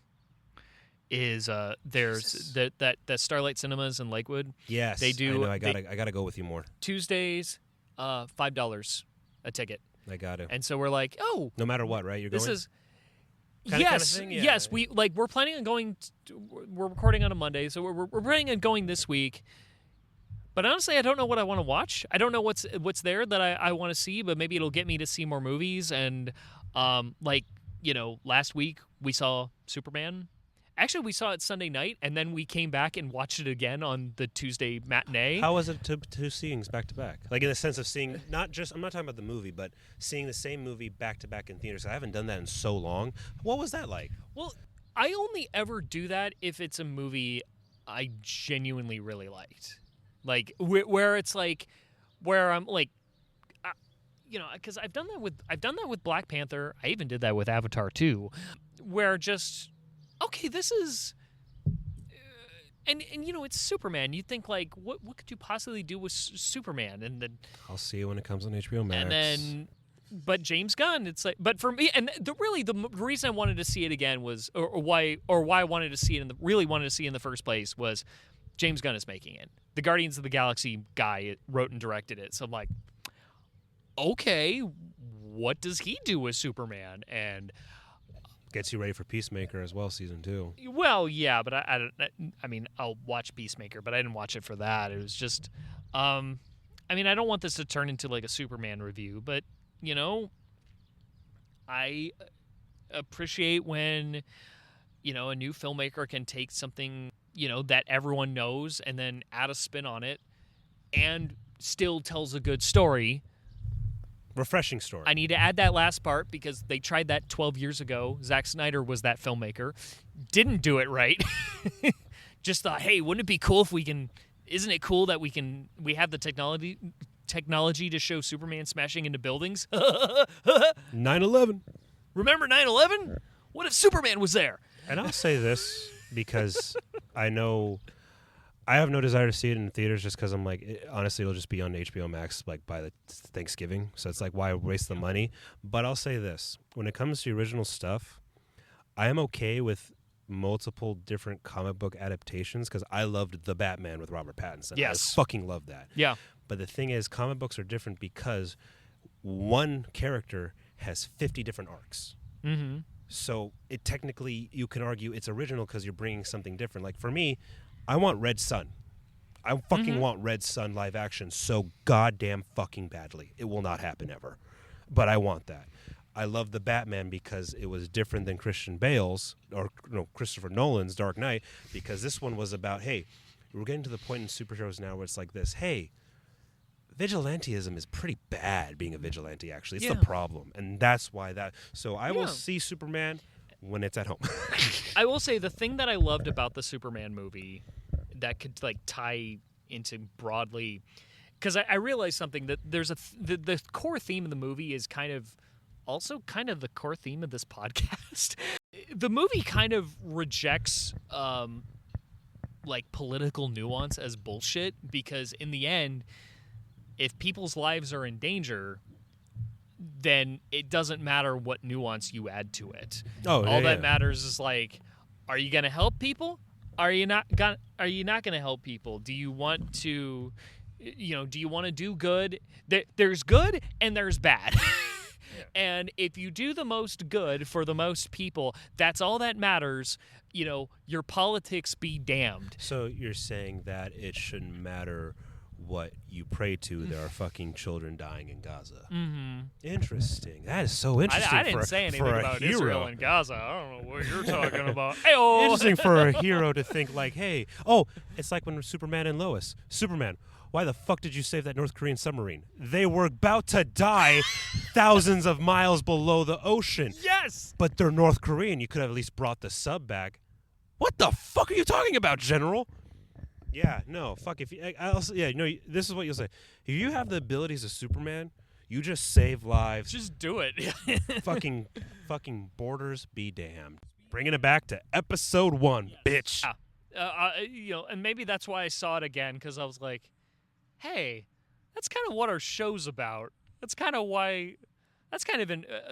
is there's that Starlight Cinemas in Lakewood. Yes, they do. I know. I gotta go with you more. Tuesdays, $5 a ticket. I got it. And so we're like, oh, No matter what, right? You're going. this is. Kinda thing? Yeah. Yes. We're planning on going. We're recording on a Monday, so we're planning on going this week. But honestly, I don't know what I want to watch. I don't know what's there that I want to see, but maybe it'll get me to see more movies. And last week we saw Superman. Actually, we saw it Sunday night, and then we came back and watched it again on the Tuesday matinee. How was it two seeings back to back? Like in the sense of seeing I'm not talking about the movie, but seeing the same movie back to back in theaters. I haven't done that in so long. What was that like? Well, I only ever do that if it's a movie I genuinely really liked. Like where it's like where I'm like, because I've done that with Black Panther. I even did that with Avatar 2, where just this is, and it's Superman. You think like what could you possibly do with Superman? And then I'll see it when it comes on HBO Max. But James Gunn, it's like, but for me, and the reason I wanted to see it again was, or why I wanted to see it really wanted to see it in the first place was, James Gunn is making it. The Guardians of the Galaxy guy wrote and directed it. So I'm like, okay, what does he do with Superman? And gets you ready for Peacemaker as well, season 2. Well, yeah, but I mean, I'll watch Peacemaker, but I didn't watch it for that. It was just, I don't want this to turn into like a Superman review, but I appreciate when, a new filmmaker can take something, that everyone knows and then add a spin on it and still tells a good story. Refreshing story. I need to add that last part because they tried that 12 years ago. Zack Snyder was that filmmaker. Didn't do it right. Just thought, hey, wouldn't it be cool if isn't it cool that we have the technology to show Superman smashing into buildings? 9/11. Remember 9/11? What if Superman was there? And I'll say this because I know I have no desire to see it in theaters just because I'm like, honestly, it'll just be on HBO Max like by the Thanksgiving. So it's like, why waste the money? But I'll say this. When it comes to original stuff, I am okay with multiple different comic book adaptations because I loved The Batman with Robert Pattinson. Yes. I fucking loved that. Yeah. But the thing is, comic books are different because one character has 50 different arcs. Mm-hmm. So it technically, you can argue it's original because you're bringing something different. Like for me, I want Red Sun. I fucking want Red Sun live action so goddamn fucking badly. It will not happen ever. But I want that. I love the Batman because it was different than Christian Bale's or Christopher Nolan's Dark Knight, because this one was about, hey, we're getting to the point in superheroes now where it's like this, hey, vigilantism is pretty bad, being a vigilante, actually. It's the problem. And that's why that. So I will see Superman when it's at home. I will say the thing that I loved about the Superman movie that could like tie into broadly, because I realized something, that there's the core theme of the movie is kind of the core theme of this podcast. The movie kind of rejects like political nuance as bullshit, because in the end, if people's lives are in danger, then it doesn't matter what nuance you add to it. All that matters is like, are you going to help people? Are you not going to help people? Do you want to do good? There's good and there's bad. And if you do the most good for the most people, that's all that matters. Your politics be damned. So you're saying that it shouldn't matter what you pray to. There are fucking children dying in Gaza. Mm-hmm. Interesting. That is so interesting. I didn't say anything about Israel and Gaza. I don't know what you're talking about. Interesting for a hero to think like, hey, it's like when Superman and Lois. Superman, why the fuck did you save that North Korean submarine? They were about to die thousands of miles below the ocean. Yes! But they're North Korean. You could have at least brought the sub back. What the fuck are you talking about, General? Yeah, no, fuck. This is what you'll say. If you have the abilities of Superman, you just save lives. Just do it. fucking borders be damned. Bringing it back to episode 1, bitch. And maybe that's why I saw it again, because I was like, hey, that's kind of what our show's about. That's kind of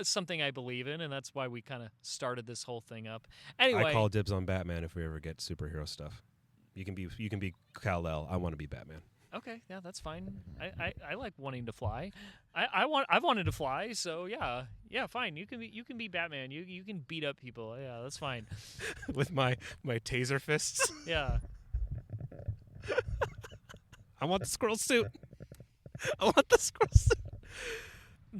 something I believe in, and that's why we kind of started this whole thing up. Anyway, I call dibs on Batman if we ever get superhero stuff. You can be Kal-El. I want to be Batman. Okay, yeah, that's fine. I like wanting to fly. I've wanted to fly, so yeah, fine. You can be Batman. You can beat up people. Yeah, that's fine. With my taser fists. Yeah. I want the squirrel suit. I want the squirrel suit.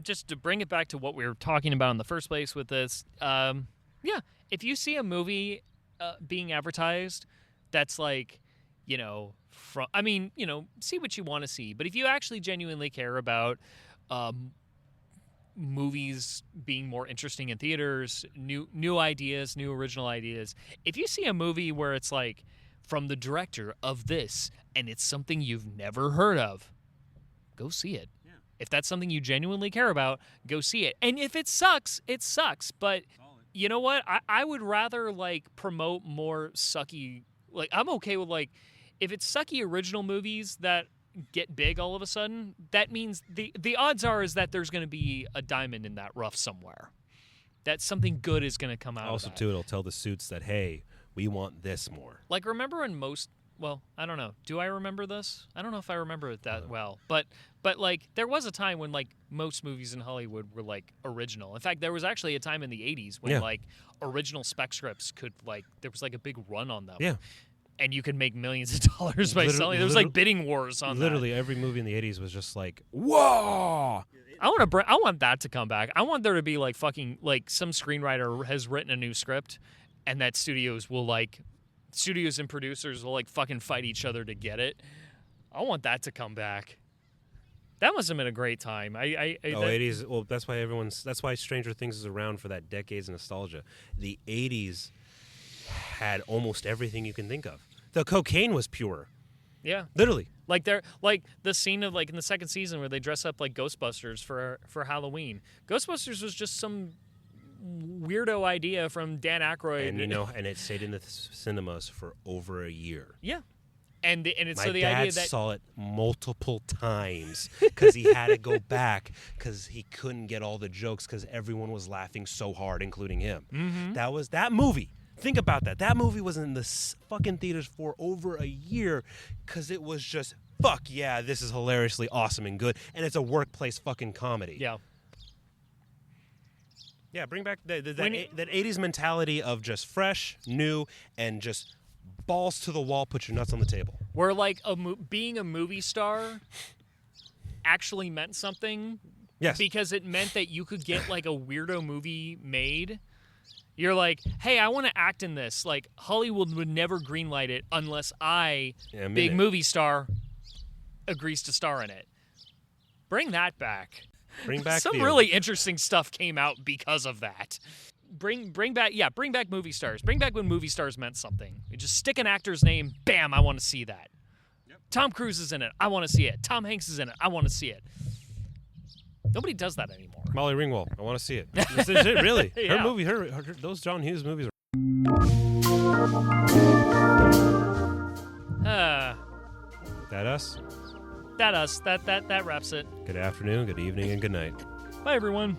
Just to bring it back to what we were talking about in the first place with this, if you see a movie being advertised that's like, see what you want to see. But if you actually genuinely care about movies being more interesting in theaters, new ideas, new original ideas, if you see a movie where it's like from the director of this and it's something you've never heard of, go see it. If that's something you genuinely care about, go see it. And if it sucks, it sucks. But you know what? I would rather like promote more sucky. Like I'm okay with like if it's sucky original movies that get big all of a sudden. That means the odds are is that there's going to be a diamond in that rough somewhere. That something good is going to come out. Also, of that. too, it'll tell the suits that hey, we want this more. Like remember in most. Well, I don't know. Do I remember this? I don't know if I remember it that well. But like there was a time when like most movies in Hollywood were like original. In fact, there was actually a time in the 80s when like original spec scripts could like there was like a big run on them. Yeah. And you could make millions of dollars by selling. There was like bidding wars on literally that. Every movie in the 80s was just like, whoa! I want that to come back. I want there to be like fucking like some screenwriter has written a new script and that studios and producers will like fucking fight each other to get it. I want that to come back. That must have been a great time. 80s. Well, that's why Stranger Things is around for that decade's nostalgia. The 80s had almost everything you can think of. The cocaine was pure. Yeah. Literally. Like the scene of like in the second season where they dress up like Ghostbusters for Halloween. Ghostbusters was just some weirdo idea from Dan Aykroyd. And it stayed in the cinemas for over a year. Yeah. And it's My so the dad idea that saw it multiple times because he had to go back because he couldn't get all the jokes because everyone was laughing so hard, including him. Mm-hmm. That was that movie. Think about that. That movie was in the fucking theaters for over a year because it was just, fuck yeah, this is hilariously awesome and good. And it's a workplace fucking comedy. Yeah. Yeah, bring back that 80s mentality of just fresh, new, and just balls to the wall, put your nuts on the table. Where like being a movie star actually meant something. Yes. Because it meant that you could get like a weirdo movie made. You're like, hey, I want to act in this. Like Hollywood would never greenlight it unless big movie star, agrees to star in it. Bring that back. Bring back some really interesting stuff came out because of that. Bring back movie stars. Bring back when movie stars meant something. You just stick an actor's name, bam, I want to see that. Yep. Tom Cruise is in it, I want to see it. Tom Hanks is in it, I want to see it. Nobody does that anymore. Molly Ringwald, I want to see it. This is it, really. Yeah. Her movie, those John Hughes movies are... That us? That us. That wraps it. Good afternoon, good evening, and good night. Bye, everyone.